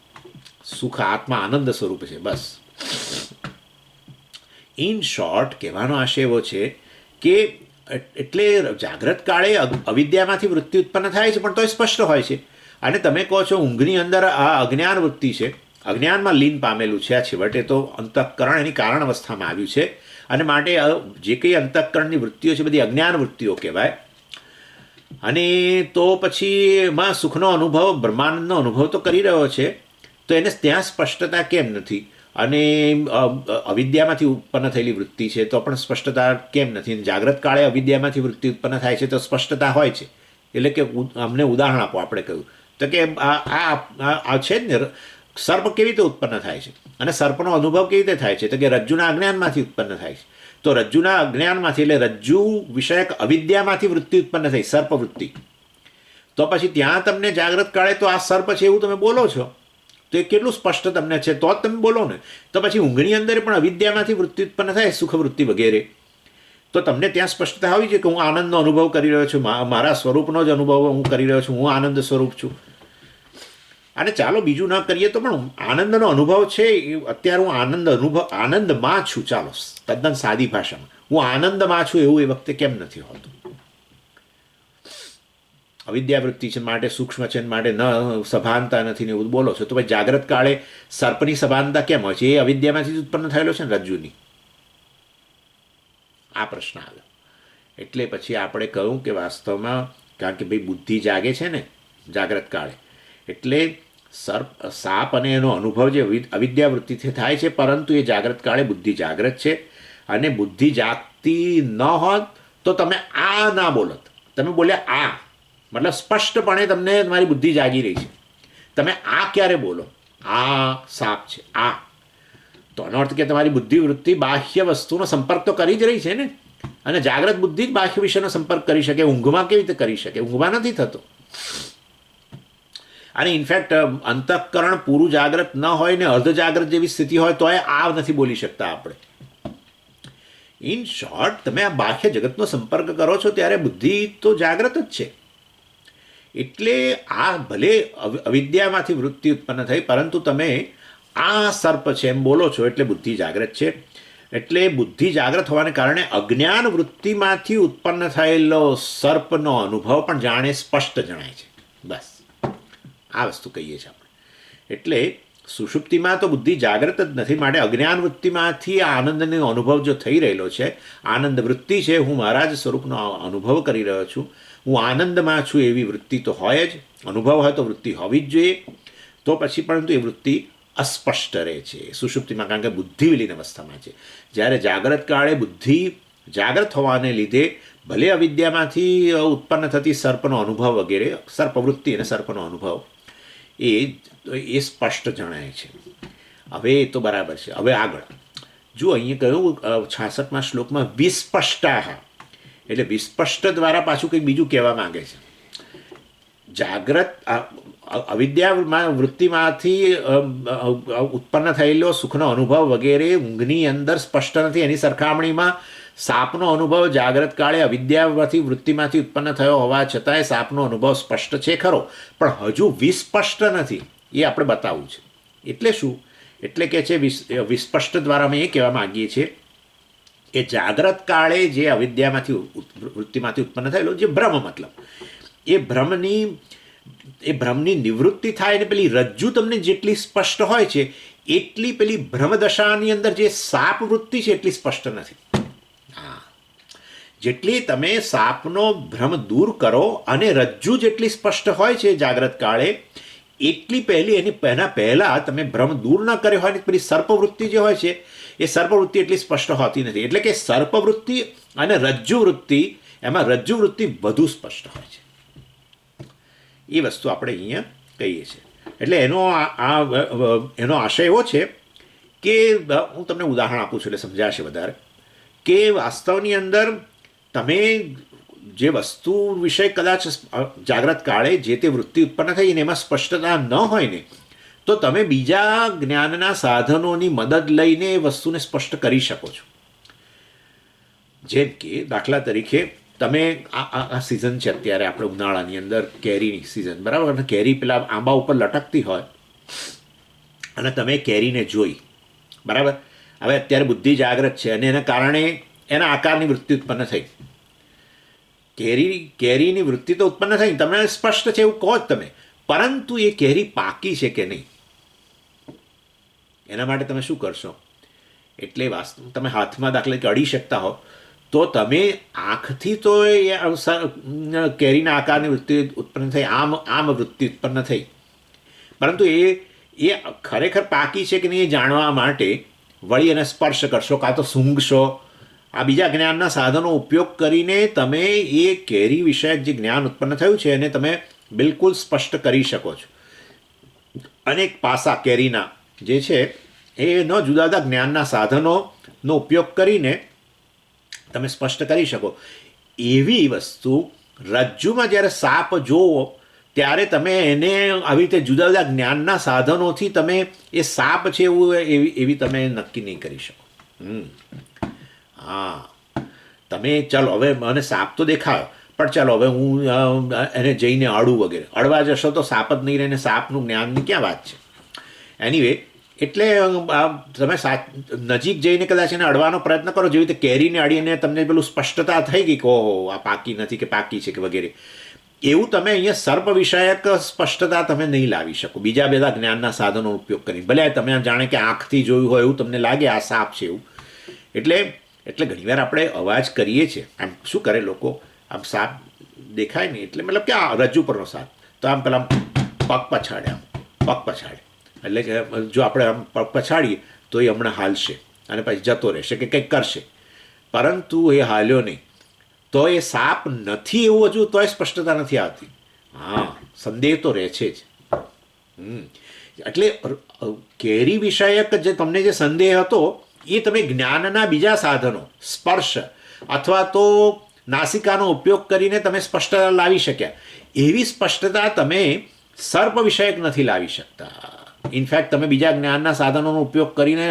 સુખ આત્મા આનંદ સ્વરૂપ છે, બસ. ઇન શોર્ટ કહેવાનો આશય એવો છે કે એટલે જાગ્રત કાળે અવિદ્યામાંથી વૃત્તિ ઉત્પન્ન થાય છે, પણ તોય સ્પષ્ટ હોય છે. અને તમે કહો છો ઊંઘની અંદર આ અજ્ઞાન વૃત્તિ છે, અજ્ઞાનમાં લીન પામેલું છે. આ છેવટે તો અંતઃકરણ એની કારણ અવસ્થામાં આવ્યું છે, અને માટે જે કંઈ અંતઃકરણની વૃત્તિઓ છે બધી અજ્ઞાન વૃત્તિઓ કહેવાય. અને તો પછી એમાં સુખનો અનુભવ, બ્રહ્માનંદનો અનુભવ તો કરી રહ્યો છે, તો એને ત્યાં સ્પષ્ટતા કેમ નથી? અને અવિદ્યામાંથી ઉત્પન્ન થયેલી વૃત્તિ છે તો પણ સ્પષ્ટતા કેમ નથી? જાગ્રત કાળે અવિદ્યામાંથી વૃત્તિ ઉત્પન્ન થાય છે તો સ્પષ્ટતા હોય છે. એટલે કે અમને ઉદાહરણ આપો. આપણે કહ્યું તો કે આ છે જ ને, સર્પ કેવી રીતે ઉત્પન્ન થાય છે, અને સર્પનો અનુભવ કેવી રીતે થાય છે? તો કે રજ્જુના અજ્ઞાનમાંથી ઉત્પન્ન થાય છે. તો રજ્જુના અજ્ઞાનમાંથી, એટલે રજ્જુ વિષયક અવિદ્યામાંથી વૃત્તિ ઉત્પન્ન થઈ, સર્પ વૃત્તિ. તો પછી ત્યાં તમને જાગ્રત કાળે તો આ સર્પ છે એવું તમે બોલો છો, તો એ કેટલું સ્પષ્ટ તમને છે, તો જ તમે બોલો ને. તો પછી ઊંઘની અંદર પણ અવિદ્યામાંથી વૃત્તિ ઉત્પન્ન થાય, સુખવૃત્તિ વગેરે, તો તમને ત્યાં સ્પષ્ટતા આવી છે કે હું આનંદનો અનુભવ કરી રહ્યો છું, મારા સ્વરૂપનો જ અનુભવ હું કરી રહ્યો છું, હું આનંદ સ્વરૂપ છું. અને ચાલો બીજું ન કરીએ તો પણ આનંદનો અનુભવ છે, અત્યારે હું આનંદમાં છું. ચાલો તદ્દન સાદી ભાષામાં હું આનંદમાં છું એવું એ વખતે કેમ નથી હોતું? અવિદ્યાવૃત્તિ છે માટે સૂક્ષ્મ છે માટે ન સભાનતા નથી ને એવું બોલો છો, તો ભાઈ જાગ્રત કાળે સર્પની સભાનતા કેમ હોય છે? એ અવિદ્યામાંથી જ ઉત્પન્ન થયેલો છે ને, રજ્જુની. આ પ્રશ્ન આવ્યો. એટલે પછી આપણે કહ્યું કે વાસ્તવમાં કારણ કે ભાઈ બુદ્ધિ જાગે છે ને જાગ્રત કાળે, એટલે સાપ અને એનો અનુભવ જે અવિદ્યાવૃત્તિથી થાય છે, પરંતુ એ જાગ્રત કાળે બુદ્ધિ જાગ્રત છે. અને બુદ્ધિ જાગતી ન હોત તો તમે આ ના બોલત. તમે બોલ્યા આ, મતલબ સ્પષ્ટપણે તમને તમારી બુદ્ધિ જાગી રહી છે. તમે આ ક્યારે બોલો? આ સાપ છે, આ. તો આનો અર્થ કે તમારી બુદ્ધિવૃત્તિ બાહ્ય વસ્તુનો સંપર્ક તો કરી જ રહી છે ને. અને જાગ્રત બુદ્ધિ જ બાહ્ય વિષયનો સંપર્ક કરી શકે. ઊંઘમાં કેવી રીતે કરી શકે? ઊંઘમાં નથી થતો. અને ઇનફેક્ટ અંતઃકરણ પૂરું જાગ્રત ન હોય ને અર્ધ જાગ્રત જેવી સ્થિતિ હોય તો આ નથી બોલી શકતા આપણે. ઇન શોર્ટ, તમે આ બાહ્ય જગતનો સંપર્ક કરો છો ત્યારે બુદ્ધિ તો જાગ્રત જ છે. એટલે આ ભલે અવિદ્યામાંથી વૃત્તિ ઉત્પન્ન થઈ, પરંતુ તમે આ સર્પ છે એમ બોલો છો એટલે બુદ્ધિ જાગ્રત છે. એટલે બુદ્ધિ જાગ્રત હોવાને કારણે અજ્ઞાન વૃત્તિમાંથી ઉત્પન્ન થયેલો સર્પનો અનુભવ પણ જાણે સ્પષ્ટ જણાય છે. બસ આ વસ્તુ કહીએ છીએ આપણે. એટલે સુષુપ્તિમાં તો બુદ્ધિ જાગ્રત જ નથી, માટે અજ્ઞાન વૃત્તિમાંથી આનંદનો અનુભવ જો થઈ રહેલો છે, આનંદ વૃત્તિ છે, હું મારા જ સ્વરૂપનો અનુભવ કરી રહ્યો છું, હું આનંદમાં છું, એવી વૃત્તિ તો હોય જ. અનુભવ હોય તો વૃત્તિ હોવી જ જોઈએ. તો પછી પરંતુ એ વૃત્તિ અસ્પષ્ટ રહે છે સુષુપ્તિમાં, કારણ કે બુદ્ધિ વિલીન અવસ્થામાં છે. જ્યારે જાગ્રત કાળે બુદ્ધિ જાગ્રત હોવાને લીધે ભલે અવિદ્યામાંથી ઉત્પન્ન થતી સર્પનો અનુભવ વગેરે, સર્પવૃત્તિ અને સર્પનો અનુભવ એ સ્પષ્ટ જણાય છે. હવે એ તો બરાબર છે. હવે આગળ જો અહીંયા કહ્યું 66મા શ્લોકમાં વિસ્પષ્ટા, એટલે વિસ્પષ્ટ દ્વારા પાછું કંઈક બીજું કહેવા માંગે છે. જાગ્રત અવિદ્યા વૃત્તિમાંથી ઉત્પન્ન થયેલો સુખનો અનુભવ વગેરે ઊંઘની અંદર સ્પષ્ટ નથી. એની સરખામણીમાં સાપનો અનુભવ જાગ્રત કાળે અવિદ્યામાંથી વૃત્તિમાંથી ઉત્પન્ન થયો હોવા છતાંય સાપનો અનુભવ સ્પષ્ટ છે ખરો, પણ હજુ વિસ્પષ્ટ નથી. એ આપણે બતાવવું છે. એટલે શું? એટલે કે છે વિસ્પષ્ટ દ્વારા અમે એ કહેવા માગીએ છીએ કે જાગ્રત કાળે જે અવિદ્યામાંથી વૃત્તિમાંથી ઉત્પન્ન થયેલો જે ભ્રમ, મતલબ એ ભ્રમની નિવૃત્તિ થાય ને પેલી રજ્જુ તમને જેટલી સ્પષ્ટ હોય છે એટલી પેલી ભ્રમદશાની અંદર જે સાપ વૃત્તિ છે એટલી સ્પષ્ટ નથી. હા, જેટલી તમે સાપનો ભ્રમ દૂર કરો અને રજ્જુ જેટલી સ્પષ્ટ હોય છે જાગ્રત કાળે, એટલી એના પહેલાં તમે ભ્રમ દૂર ન કર્યો હોય ને પેલી સર્પવૃત્તિ જે હોય છે એ સર્પવૃત્તિ એટલી સ્પષ્ટ હોતી નથી. એટલે કે સર્પવૃત્તિ અને રજ્જુવૃત્તિ, એમાં રજ્જુવૃત્તિ વધુ સ્પષ્ટ હોય છે. એ વસ્તુ આપણે અહીંયા કહીએ છીએ. એટલે એનો આશય એવો છે કે હું તમને ઉદાહરણ આપું છું એટલે સમજાશે વધારે, કે વાસ્તવની અંદર તમે જે વસ્તુ વિશે કદાચ જાગ્રત કાળે જે તે વૃત્તિ ઉત્પન્ન થઈ ને એમાં સ્પષ્ટતા ન હોય ને, તો તમે બીજા જ્ઞાનના સાધનોની મદદ લઈને એ વસ્તુને સ્પષ્ટ કરી શકો છો. જેમ કે દાખલા તરીકે તમે આ સિઝન છે અત્યારે આપણે ઉનાળાની અંદર કેરીની સિઝન, બરાબર? અને કેરી પેલા આંબા ઉપર લટકતી હોય અને તમે કેરીને જોઈ, બરાબર? હવે અત્યારે બુદ્ધિ જાગ્રત છે અને એના કારણે એના આકારની વૃત્તિ ઉત્પન્ન થઈ. કેરીની વૃત્તિ તો ઉત્પન્ન થઈ, તમને સ્પષ્ટ છે એવું કહો જ તમે, પરંતુ એ કેરી પાકી છે કે નહીં એના માટે તમે શું કરશો? એટલે તમે હાથમાં દાખલા કે અડી શકતા હો તો તમે આંખથી તો કેરીના આકારની વૃત્તિ ઉત્પન્ન થઈ, આમ વૃત્તિ ઉત્પન્ન થઈ, પરંતુ એ ખરેખર પાકી છે કે નહીં એ જાણવા માટે વળી એને સ્પર્શ કરશો, કાં તો સૂંઘશો. આ બીજા જ્ઞાનના સાધનો ઉપયોગ કરીને તમે એ કેરી વિષયક જે જ્ઞાન ઉત્પન્ન થયું છે એને તમે બિલકુલ સ્પષ્ટ કરી શકો છો. અનેક પાસા કેરીના જે છે એનો જુદા જુદા જ્ઞાનના સાધનોનો ઉપયોગ કરીને તમે સ્પષ્ટ કરી શકો. એવી વસ્તુ રજ્જુમાં જ્યારે સાપ જોવો ત્યારે તમે એને આવી રીતે જુદા જુદા જ્ઞાનના સાધનોથી તમે એ સાપ છે એવું એવી તમે નક્કી નહીં કરી શકો. હા, તમે ચાલો હવે મને સાપ તો દેખાયો, પણ ચાલો હવે હું એને જઈને અડું વગેરે, અડવા જશો તો સાપ જ નહીં રહે ને સાપનું જ્ઞાનની ક્યાં વાત છે? એનીવે, એટલે તમે નજીક જઈને કદાચ એને અડવાનો પ્રયત્ન કરો, જેવી રીતે કેરીને અડીને તમને પેલું સ્પષ્ટતા થઈ ગઈ કે ઓહો આ પાકી નથી કે પાકી છે કે વગેરે, એવું તમે અહીંયા સર્પ વિષયક સ્પષ્ટતા તમે નહીં લાવી શકો બીજા બધા જ્ઞાનના સાધનોનો ઉપયોગ કરી. ભલે તમે જાણે કે આંખથી જોયું હોય એવું તમને લાગે આ સાપ છે એવું. એટલે એટલે ઘણીવાર આપણે અવાજ કરીએ છીએ. આમ શું કરે લોકો, આમ સાપ દેખાય નહીં એટલે મતલબ કે આ રજ્જુ પરનો સાપ તો આમ પેલા પગ પછાડે, આમ પગ પછાડે એટલે કે જો આપણે આમ પગ પછાડીએ તો એ હમણાં હાલશે અને પછી જતો રહેશે કે કંઈક કરશે, પરંતુ એ હાલ્યો નહીં તો એ સાપ નથી એવું હજુ તોય સ્પષ્ટતા નથી આવતી. હા, સંદેહ તો રહે છે જ. એટલે કેરી વિષયક જે તમને જે સંદેહ હતો એ તમે જ્ઞાનના બીજા સાધનો સ્પર્શ અથવા તો નાસિકાનો ઉપયોગ કરીને તમે સ્પષ્ટતા લાવી શક્યા. એવી સ્પષ્ટતા તમે સર્પ વિષયક નથી લાવી શકતા. ઇનફેક્ટ તમે બીજા જ્ઞાનના સાધનોનો ઉપયોગ કરીને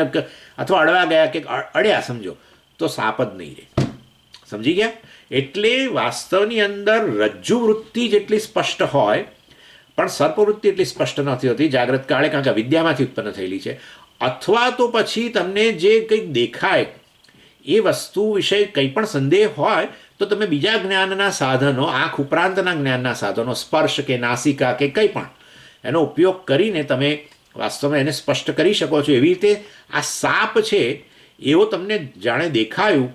અથવા અડવા ગયા કે અડ્યા સમજો તો સાપ જ નહીં રહે. સમજી ગયા? એટલે વાસ્તવની અંદર રજ્જુ વૃત્તિ જેટલી સ્પષ્ટ હોય પણ સર્પવૃત્તિ એટલી સ્પષ્ટ નથી હોતી જાગ્રત કાળે, કારણ કે વિદ્યામાંથી ઉત્પન્ન થયેલી છે. અથવા તો પછી તમને જે કંઈક દેખાય એ વસ્તુ વિશે કંઈ પણ સંદેહ હોય તો તમે બીજા જ્ઞાનના સાધનો, આંખ ઉપરાંતના જ્ઞાનના સાધનો, સ્પર્શ કે નાસિકા કે કંઈ પણ એનો ઉપયોગ કરીને તમે વાસ્તવમાં એને સ્પષ્ટ કરી શકો છો. એવી રીતે આ સાપ છે એવો તમને જાણે દેખાયું,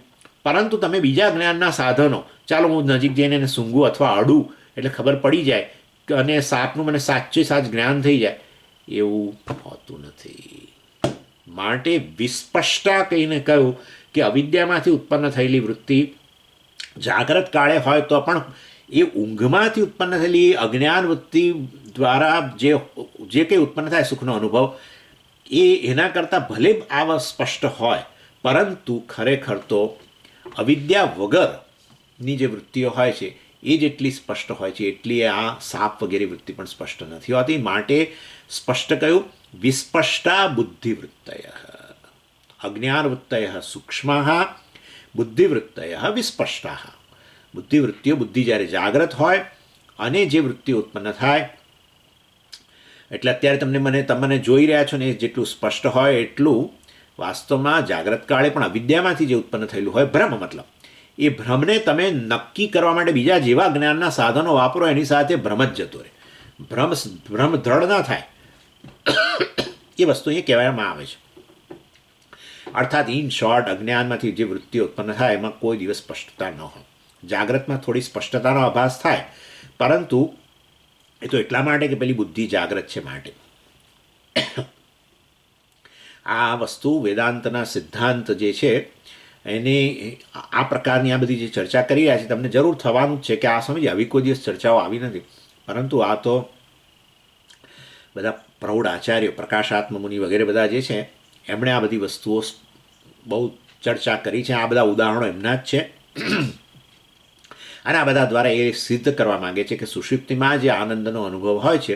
પરંતુ તમે બીજા જ્ઞાનના સાધનો, ચાલો હું નજીક જઈને એને સૂંઘું અથવા અડું એટલે ખબર પડી જાય અને સાપનું મને સાચે સાચ જ્ઞાન થઈ જાય, એવું હોતું નથી. માટે વિસ્પષ્ટા કહીને કહ્યું કે અવિદ્યામાંથી ઉત્પન્ન થયેલી વૃત્તિ જાગ્રત કાળે હોય તો પણ એ ઊંઘમાંથી ઉત્પન્ન થયેલી અજ્ઞાન વૃત્તિ દ્વારા જે કંઈ ઉત્પન્ન થાય સુખનો અનુભવ એના કરતાં ભલે આ સ્પષ્ટ હોય પરંતુ ખરેખર તો અવિદ્યા વગરની જે વૃત્તિઓ હોય છે એ જેટલી સ્પષ્ટ હોય છે એટલી આ સાપ વગેરે વૃત્તિ પણ સ્પષ્ટ નથી હોતી. માટે સ્પષ્ટ કહ્યું વિસ્પષ્ટા બુદ્ધિવૃત્તય, અજ્ઞાનવૃત્તય સૂક્ષ્મા, બુદ્ધિવૃત્તય વિસ્પષ્ટા. બુદ્ધિવૃત્તિઓ, બુદ્ધિ જ્યારે જાગ્રત હોય અને જે વૃત્તિઓ ઉત્પન્ન થાય એટલે અત્યારે તમને જોઈ રહ્યા છો ને એ જેટલું સ્પષ્ટ હોય એટલું વાસ્તવમાં જાગ્રત કાળે પણ અવિદ્યામાંથી જે ઉત્પન્ન થયેલું હોય ભ્રમ, મતલબ એ ભ્રમને તમે નક્કી કરવા માટે બીજા જેવા જ્ઞાનના સાધનો વાપરો એની સાથે ભ્રમ જ જતો રહે. ભ્રમ દ્રઢ ના થાય એ વસ્તુ અહીંયા કહેવામાં આવે છે. અર્થાત ઇન શોર્ટ અજ્ઞાનમાંથી જે વૃત્તિઓ ઉત્પન્ન થાય એમાં કોઈ દિવસ સ્પષ્ટતા ન હોય. જાગ્રતમાં થોડી સ્પષ્ટતાનો આભાસ થાય, પરંતુ એ તો એટલા માટે કે પેલી બુદ્ધિ જાગ્રત છે. માટે આ વસ્તુ વેદાંતના સિદ્ધાંત જે છે એની આ પ્રકારની આ બધી જે ચર્ચા કરી રહ્યા છે તમને જરૂર થવાનું જ છે કે આ સમજે આવી કોઈ દિવસ ચર્ચાઓ આવી નથી, પરંતુ આ તો બધા પ્રૌઢ આચાર્યો, પ્રકાશાત્મ મુનિ વગેરે બધા જે છે એમણે આ બધી વસ્તુઓ બહુ ચર્ચા કરી છે. આ બધા ઉદાહરણો એમના જ છે અને આ બધા દ્વારા એ સિદ્ધ કરવા માગે છે કે સુષુપ્તિમાં જે આનંદનો અનુભવ હોય છે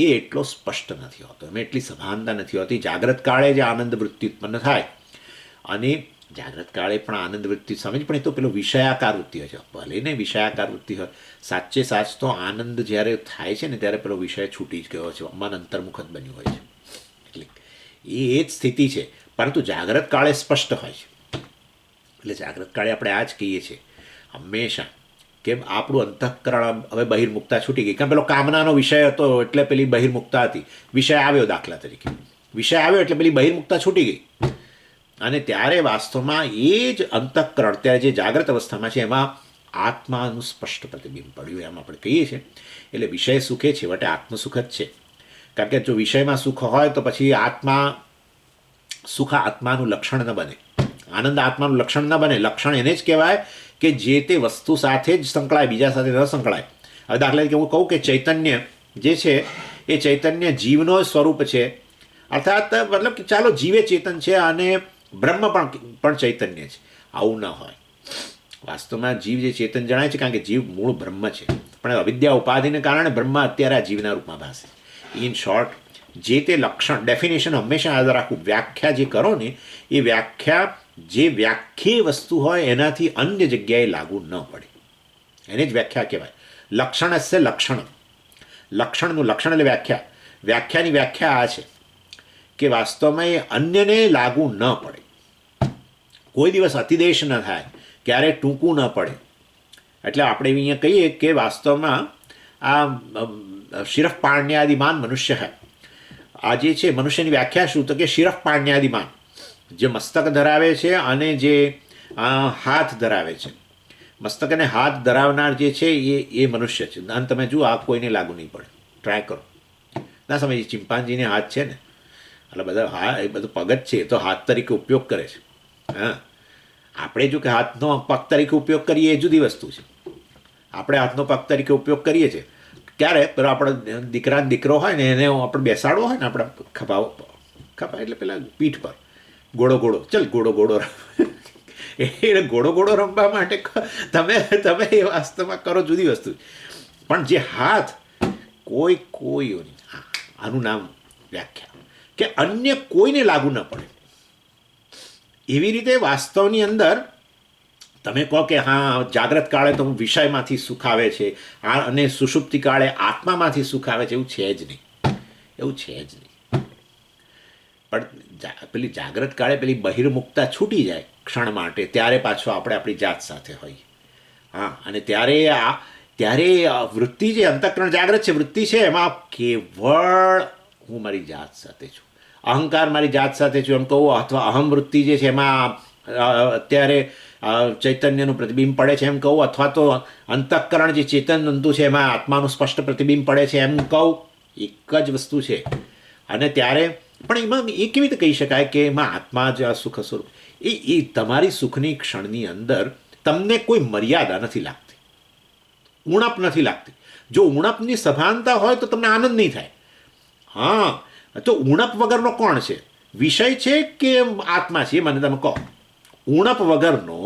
એ એટલો સ્પષ્ટ નથી હોતો, એમાં એટલી સભાનતા નથી હોતી. જાગ્રત કાળે જે આનંદ વૃત્તિ ઉત્પન્ન થાય અને જાગ્રત કાળે પણ આનંદ વૃત્તિ સમજ, પણ એ તો પેલો વિષયાકાર વૃત્તિ હોય છે. ભલે ને વિષયાકાર વૃત્તિ હોય, સાચે સાચ તો આનંદ જ્યારે થાય છે ને ત્યારે પેલો વિષય છૂટી જ ગયો છે, મન અંતર્મુખ જ બન્યું હોય છે. એટલે એ જ સ્થિતિ છે, પરંતુ જાગ્રત કાળે સ્પષ્ટ હોય છે. એટલે જાગ્રત કાળે આપણે આ જ કહીએ છીએ હંમેશા કે આપણું અંતઃકરણ હવે બહિર્મુક્તા છૂટી ગઈ. કારણ પેલો કામનાનો વિષય હતો એટલે પેલી બહિર્મુક્તા હતી. વિષય આવ્યો, દાખલા તરીકે વિષય આવ્યો એટલે પેલી બહિર્મુક્તા છૂટી ગઈ. અને ત્યારે વાસ્તવમાં એ જ અંતઃકરણ ત્યારે જે જાગ્રત અવસ્થામાં છે એમાં આત્માનું સ્પષ્ટ પ્રતિબિંબ પડ્યું એમ આપણે કહીએ છીએ. એટલે વિષય સુખે છે વટે આત્મસુખ જ છે. કારણ કે જો વિષયમાં સુખ હોય તો પછી સુખ આત્માનું લક્ષણ ન બને, આનંદ આત્માનું લક્ષણ ન બને. લક્ષણ એને જ કહેવાય કે જે તે વસ્તુ સાથે જ સંકળાય, બીજા સાથે ન સંકળાય. હવે દાખલા તરીકે હું કહું કે ચૈતન્ય જે છે એ ચૈતન્ય જીવનો સ્વરૂપ છે, અર્થાત મતલબ કે ચાલો જીવે ચેતન છે અને બ્રહ્મ પણ ચૈતન્ય છે, આવું ન હોય. વાસ્તવમાં જીવ જે ચેતન જણાય છે કારણ કે જીવ મૂળ બ્રહ્મ છે, પણ અવિદ્યા ઉપાધિને કારણે બ્રહ્મ અત્યારે આ જીવના રૂપમાં ભાસે. ઇન શોર્ટ જે તે લક્ષણ, ડેફિનેશન હંમેશા યાદ રાખવું. વ્યાખ્યા જે કરો ને એ વ્યાખ્યા જે વ્યાખ્યે વસ્તુ હોય એનાથી અન્ય જગ્યાએ લાગુ ન પડે, એને જ વ્યાખ્યા કહેવાય. લક્ષણ હશે લક્ષણ, લક્ષણનું લક્ષણ એટલે વ્યાખ્યા. વ્યાખ્યાની વ્યાખ્યા આ છે કે વાસ્તવમાં એ અન્યને લાગુ ન પડે, કોઈ દિવસ અતિદેશ ન થાય, ક્યારેય ટૂંકું ન પડે, એટલે આપણે અહીંયા કહીએ કે વાસ્તવમાં આ શિરફ પાણ્યાદિમાન મનુષ્ય હૈ. આ જે છે મનુષ્યની વ્યાખ્યા શું? તો કે શિરફ પાણ્યાદિમાન, જે મસ્તક ધરાવે છે અને જે હાથ ધરાવે છે. મસ્તક અને હાથ ધરાવનાર જે છે એ મનુષ્ય છે. અને તમે જુઓ, આ કોઈને લાગુ નહીં પડે, ટ્રાય કરો. ના સમજીએ, ચિમ્પાન્જીને હાથ છે ને, એટલે બધા હા એ બધું પગ જ છે, એ તો હાથ તરીકે ઉપયોગ કરે છે. હા, આપણે જો કે હાથનો પગ તરીકે ઉપયોગ કરીએ એ જુદી વસ્તુ છે. આપણે હાથનો પગ તરીકે ઉપયોગ કરીએ છીએ ક્યારે? પેલો આપણો દીકરો હોય ને, એને આપણે બેસાડવો હોય ને, આપણે ખભા એટલે પેલા પીઠ પર ગોળો ચલ ગોળો એ ગોળો રમવા માટે તમે એ વાસ્તવમાં કરો, જુદી વસ્તુ. પણ જે હાથ કોઈ આનું નામ વ્યાખ્યા કે અન્ય કોઈને લાગુ ન પડે. એવી રીતે વાસ્તવની અંદર તમે કહો કે હા, જાગ્રત કાળે તો વિષયમાંથી સુખ આવે છે અને સુષુપ્તિ કાળે આત્મામાંથી સુખ આવે છે, એવું છે જ નહીં. પણ પેલી જાગ્રત કાળે પેલી બહિર્મુખતા છૂટી જાય ક્ષણ માટે, ત્યારે પાછો આપણે આપણી જાત સાથે હોઈએ. હા, અને ત્યારે વૃત્તિ જે અંતઃકરણ જાગ્રત છે, વૃત્તિ છે, એમાં કેવળ હું મારી જાત સાથે છું, અહંકાર મારી જાત સાથે છું એમ કહું, અથવા અહમ વૃત્તિ જે છે એમાં અત્યારે ચૈતન્યનું પ્રતિબિંબ પડે છે એમ કહું, અથવા તો અંતઃકરણ જે ચેતન તંતુ છે એમાં આત્માનું સ્પષ્ટ પ્રતિબિંબ પડે છે એમ કહું, એક જ વસ્તુ છે. અને ત્યારે પણ એમાં એ કેવી રીતે કહી શકાય કે એમાં આત્મા જ આ સુખ સ્વરૂપ? એ તમારી સુખની ક્ષણની અંદર તમને કોઈ મર્યાદા નથી લાગતી, ઉણપ નથી લાગતી. જો ઉણપની સભાનતા હોય તો તમને આનંદ નહીં થાય. હા, તો ઉણપ વગરનો કોણ છે? વિષય છે કે આત્મા છે? એ મને તમે કહો. ઉણપ વગરનો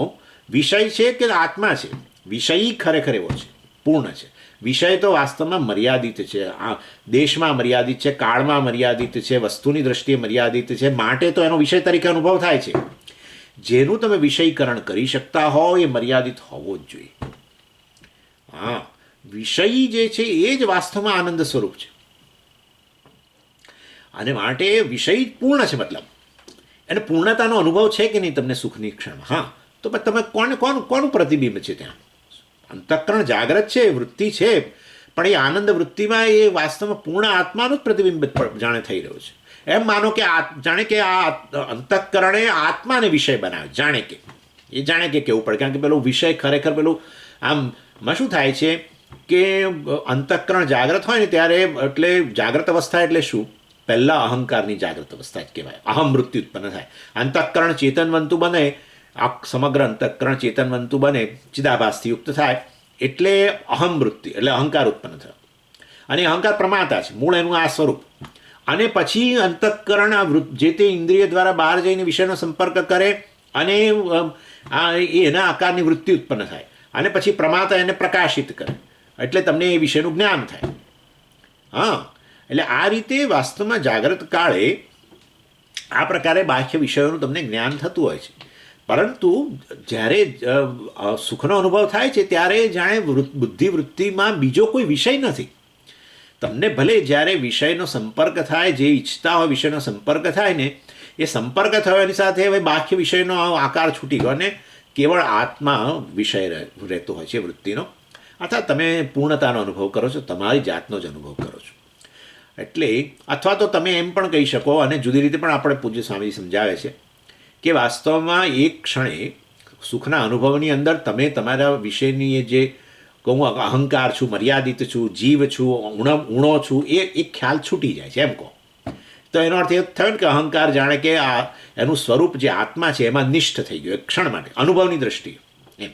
વિષય છે કે આત્મા છે? વિષય ખરેખર એવો છે, પૂર્ણ છે. વિષય તો વાસ્તવમાં મર્યાદિત છે, આ દેશમાં મર્યાદિત છે, કાળમાં મર્યાદિત છે, વસ્તુની દ્રષ્ટિએ મર્યાદિત છે, માટે તો એનો વિષય તરીકે અનુભવ થાય છે. જેનું તમે વિષયીકરણ કરી શકતા હો એ મર્યાદિત હોવો જ જોઈએ. હા, વિષય જે છે એ જ વાસ્તવમાં આનંદ સ્વરૂપ છે, અને માટે વિષય પૂર્ણ છે. મતલબ એને પૂર્ણતાનો અનુભવ છે કે નહીં તમને સુખની ક્ષણમાં? હા, તો તમે કોનું પ્રતિબિંબ છે ત્યાં? અંતઃકરણ જાગ્રત છે, વૃત્તિ છે, પણ એ આનંદ વૃત્તિમાં એ વાસ્તવમાં પૂર્ણ આત્માનું જ પ્રતિબિંબ જાણે થઈ રહ્યું છે. એમ માનો કે જાણે કે આ અંતઃકરણે આત્માને વિષય બનાવે, જાણે કે કેવું પડે. કારણ કે પેલું વિષય ખરેખર પેલું આમાં શું થાય છે કે અંતઃકરણ જાગ્રત હોય ને ત્યારે, એટલે જાગ્રત અવસ્થા એટલે શું? પહેલાં અહંકારની જાગ્રત અવસ્થા જ કહેવાય, અહમ વૃત્તિ ઉત્પન્ન થાય. અંતઃકરણ ચેતનવંતુ બને, આ સમગ્ર અંતઃકરણ ચેતનવંતુ બને, ચિદાભાસથી યુક્ત થાય, એટલે અહમ વૃત્તિ એટલે અહંકાર ઉત્પન્ન થયો. અને અહંકાર પ્રમાતા છે, મૂળ એનું આ સ્વરૂપ. અને પછી અંતઃકરણ જે તે ઇન્દ્રિય દ્વારા બહાર જઈને વિષયનો સંપર્ક કરે અને એના આકારની વૃત્તિ ઉત્પન્ન થાય, અને પછી પ્રમાતા એને પ્રકાશિત કરે, એટલે તમને એ વિષયનું જ્ઞાન થાય. હા, એટલે આ રીતે વાસ્તવમાં જાગ્રત કાળે આ પ્રકારે બાહ્ય વિષયોનું તમને જ્ઞાન થતું હોય છે. પરંતુ જ્યારે સુખનો અનુભવ થાય છે ત્યારે જાણે બુદ્ધિવૃત્તિમાં બીજો કોઈ વિષય નથી. તમને ભલે જ્યારે વિષયનો સંપર્ક થાય, જે ઈચ્છતા હોય વિષયનો સંપર્ક થાય ને, એ સંપર્ક થવાની સાથે હવે બાહ્ય વિષયનો આકાર છૂટી ગયો અને કેવળ આત્મા વિષય રહેતો હોય છે વૃત્તિનો, અથવા તમે પૂર્ણતાનો અનુભવ કરો છો, તમારી જાતનો જ અનુભવ કરો છો. એટલે અથવા તો તમે એમ પણ કહી શકો, અને જુદી રીતે પણ આપણે પૂજ્ય સ્વામીજી સમજાવે છે કે વાસ્તવમાં એક ક્ષણે સુખના અનુભવની અંદર તમે તમારા વિષયની જે કહું અહંકાર છું, મર્યાદિત છું, જીવ છું, ઊણો છું, એ ખ્યાલ છૂટી જાય છે એમ કહો. તો એનો અર્થ એ થયો ને કે અહંકાર જાણે કે આ એનું સ્વરૂપ જે આત્મા છે એમાં નિષ્ઠ થઈ ગયું એક ક્ષણ માટે, અનુભવની દ્રષ્ટિએ. એમ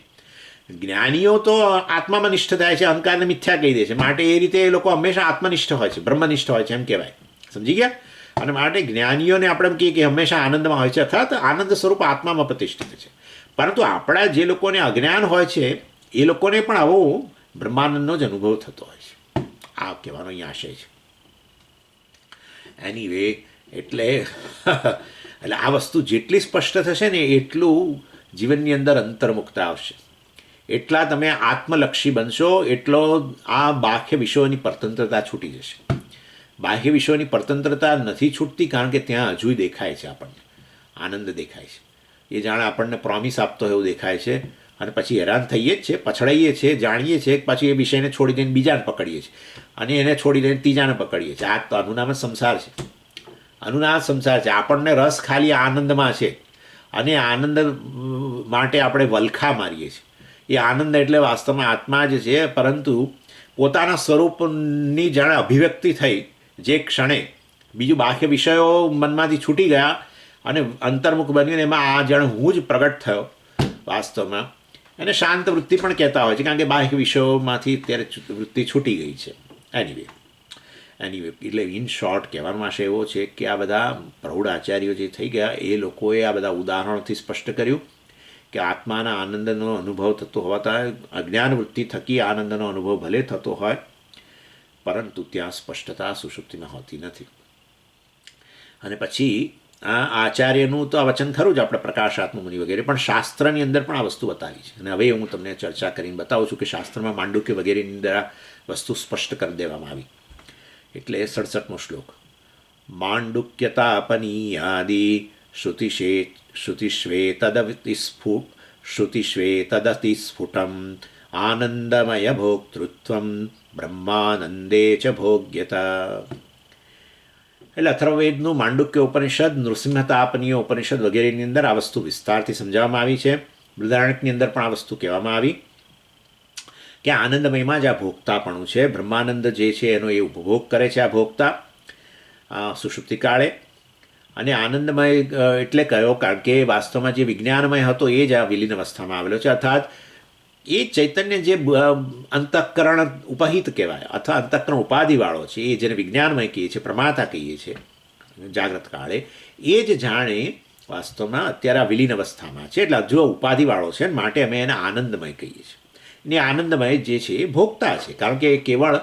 જ્ઞાનીઓ તો આત્મામાં નિષ્ઠ થાય છે, અહંકારને મિથ્યા કહી દે છે, માટે એ રીતે એ લોકો હંમેશા આત્મનિષ્ઠ હોય છે, બ્રહ્મનિષ્ઠ હોય છે એમ કહેવાય. સમજી ગયા? અને માટે જ્ઞાનીઓને આપણે એમ કહીએ કે હંમેશા આનંદમાં હોય છે, અર્થાત આનંદ સ્વરૂપ આત્મામાં પ્રતિષ્ઠિત છે. પરંતુ આપણા જે લોકોને અજ્ઞાન હોય છે એ લોકોને પણ આવો બ્રહ્માનંદનો જ અનુભવ થતો હોય છે. આ કહેવાનો અહીં આશય છે. એનીવે એટલે આ વસ્તુ જેટલી સ્પષ્ટ થશે ને એટલું જીવનની અંદર અંતર્મુક્તા આવશે, એટલા તમે આત્મલક્ષી બનશો, એટલો આ બાહ્ય વિષયોની પરતંત્રતા છૂટી જશે. બાહ્ય વિષયોની પરતંત્રતા નથી છૂટતી કારણ કે ત્યાં હજુય દેખાય છે આપણને આનંદ દેખાય છે. એ જાણે આપણને પ્રોમિસ આપતો એવું દેખાય છે, અને પછી હેરાન થઈએ જ છે, પછડાઈએ છીએ, જાણીએ છીએ, પછી એ વિષયને છોડી દઈને બીજાને પકડીએ છીએ અને એને છોડી દઈને ત્રીજાને પકડીએ છીએ. આ તો આનું નામ જ સંસાર છે. આનું નામ સંસાર છે. આપણને રસ ખાલી આનંદમાં છે અને આનંદ માટે આપણે વલખા મારીએ છીએ. એ આનંદ એટલે વાસ્તવમાં આત્મા જ છે, પરંતુ પોતાના સ્વરૂપની જાણે અભિવ્યક્તિ થઈ જે ક્ષણે બીજું બાહ્ય વિષયો મનમાંથી છૂટી ગયા અને અંતર્મુખ બન્યું, એમાં આ જાણે હું જ પ્રગટ થયો વાસ્તવમાં. એને શાંત વૃત્તિ પણ કહેતા હોય છે, કારણ કે બાહ્ય વિષયોમાંથી અત્યારે વૃત્તિ છૂટી ગઈ છે. એનીવે એટલે ઇન શોર્ટ કહેવાનો આશય એવો છે કે આ બધા પ્રૌઢ આચાર્યો જે થઈ ગયા એ લોકોએ આ બધા ઉદાહરણોથી સ્પષ્ટ કર્યું કે આત્માના આનંદનો અનુભવ થતો હોવાતા અજ્ઞાન વૃત્તિ થકી આનંદનો અનુભવ ભલે થતો હોય, પરંતુ ત્યાં સ્પષ્ટતા સુષુપ્તિમાં હોતી નથી. અને પછી આ આચાર્યનું તો આ વચન ખરું જ, આપણે પ્રકાશાત્મ મુનિ વગેરે, પણ શાસ્ત્રની અંદર પણ આ વસ્તુ બતાવી છે. અને હવે હું તમને ચર્ચા કરીને બતાવું છું કે શાસ્ત્રમાં માંડુક્ય વગેરેની અંદર આ વસ્તુ સ્પષ્ટ કરી દેવામાં આવી. એટલે 67મો શ્લોક. માંડુક્યતાપનીયાદિ શ્રુતિશ્વેતદતિસ્ફુટમ આનંદમય ભોક્તૃત્વમ બ્રહ્માનંદે ચ ભોગ્યતા. એટલે અથર્વવેદનું માંડુક્ય ઉપનિષદ, નૃસિંહતાપનીય ઉપનિષદ વગેરેની અંદર આ વસ્તુ વિસ્તારથી સમજાવવામાં આવી છે. બૃહદારણ્યકની અંદર પણ આ વસ્તુ કહેવામાં આવી કે આનંદમયમાં જ આ ભોગતાપણું છે. બ્રહ્માનંદ જે છે એનો એ ઉપભોગ કરે છે આ ભોગતા સુષુપ્તિ કાળે. અને આનંદમય એટલે કયો? કારણ કે વાસ્તવમાં જે વિજ્ઞાનમય હતો એ જ આ વિલીન અવસ્થામાં આવેલો છે. અર્થાત એ ચૈતન્ય જે અંતઃકરણ ઉપહિત કહેવાય અથવા અંતઃકરણ ઉપાધિવાળો છે, એ જેને વિજ્ઞાનમય કહીએ છીએ, પ્રમાતા કહીએ છીએ જાગ્રત કાળે, એ જ જાણે વાસ્તવમાં અત્યારે આ વિલીન અવસ્થામાં છે. એટલે હજુ ઉપાધિવાળો છે, માટે અમે એને આનંદમય કહીએ છીએ. ને આનંદમય જે છે એ ભોગતા છે, કારણ કે એ કેવળ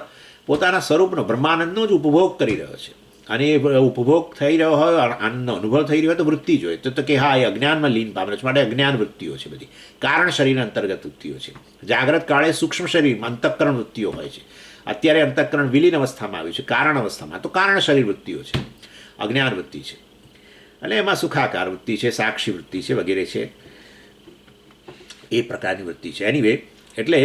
પોતાના સ્વરૂપનો બ્રહ્માનંદનો જ ઉપભોગ કરી રહ્યો છે. અને એ ઉપભોગ થઈ રહ્યો હોય, આનંદનો અનુભવ થઈ રહ્યો હોય તો વૃત્તિ જોઈએ તો કે હા, એ અજ્ઞાનમાં લીન પામેલો છે, માટે અજ્ઞાન વૃત્તિઓ છે બધી, કારણ શરીર અંતર્ગત વૃત્તિઓ છે. જાગ્રત કાળે સૂક્ષ્મ શરીર અંતઃકરણ વૃત્તિઓ હોય છે. અત્યારે અંતઃકરણ વિલીન અવસ્થામાં આવ્યું છે, કારણ અવસ્થામાં, તો કારણ શરીર વૃત્તિઓ છે, અજ્ઞાન વૃત્તિ છે. એટલે એમાં સુખાકાર વૃત્તિ છે, સાક્ષી વૃત્તિ છે વગેરે છે, એ પ્રકારની વૃત્તિ છે. એનીવે એટલે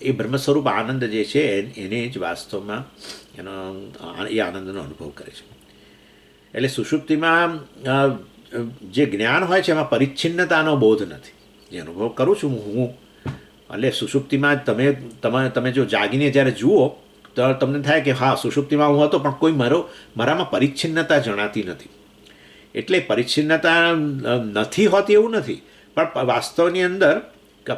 એ બ્રહ્મ સ્વરૂપ આનંદ જે છે એને જ વાસ્તવમાં એનો એ આનંદનો અનુભવ કરે છે. એટલે સુષુપ્તિમાં જે જ્ઞાન હોય છે એમાં પરિચ્છિન્નતાનો બોધ નથી. જે અનુભવ કરું છું હું, એટલે સુષુપ્તિમાં તમે જો જાગીને જ્યારે જુઓ તો તમને થાય કે હા, સુષુપ્તિમાં હું હતો પણ કોઈ મારામાં પરિચ્છિન્નતા જણાતી નથી. એટલે પરિચ્છિન્નતા નથી હોતી એવું નથી, પણ વાસ્તવની અંદર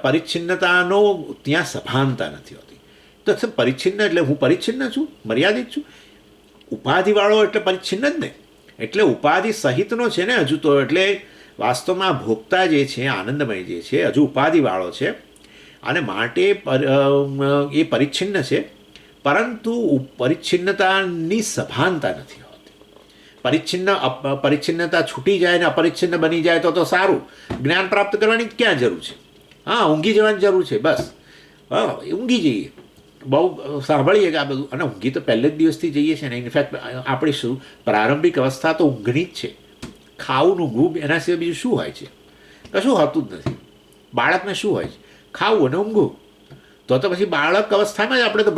પરિચ્છિન્નતાનો ત્યાં સભાનતા નથી હોતી. તો પરિચ્છિન્ન એટલે હું પરિચ્છિન્ન છું, મર્યાદિત છું. ઉપાધિવાળો એટલે પરિચ્છિન્ન જ ને, એટલે ઉપાધિ સહિતનો છે ને હજુ તો. એટલે વાસ્તવમાં ભોગતા જે છે, આનંદમય જે છે, હજુ ઉપાધિવાળો છે અને માટે એ પરિચ્છિન્ન છે, પરંતુ પરિચ્છિન્નતાની સભાનતા નથી હોતી. પરિચ્છિન્નતા છૂટી જાય ને અપરિચ્છિન્ન બની જાય તો સારું. જ્ઞાન પ્રાપ્ત કરવાની ક્યાં જરૂર છે? હા, ઊંઘી જવાની જરૂર છે, બસ. હા, ઊંઘી જઈએ, બહુ સાંભળીએ કે આ બધું, અને ઊંઘી તો પહેલે જ દિવસથી જઈએ છીએ ને. ઇનફેક્ટ આપણી પ્રારંભિક અવસ્થા તો ઊંઘની જ છે. ખાવું, ઊંઘવું, એના સિવાય બીજું શું હોય છે? કશું હોતું જ નથી. બાળકને શું હોય છે? ખાવું અને ઊંઘવું. તો પછી બાળક અવસ્થામાં જ આપણે તો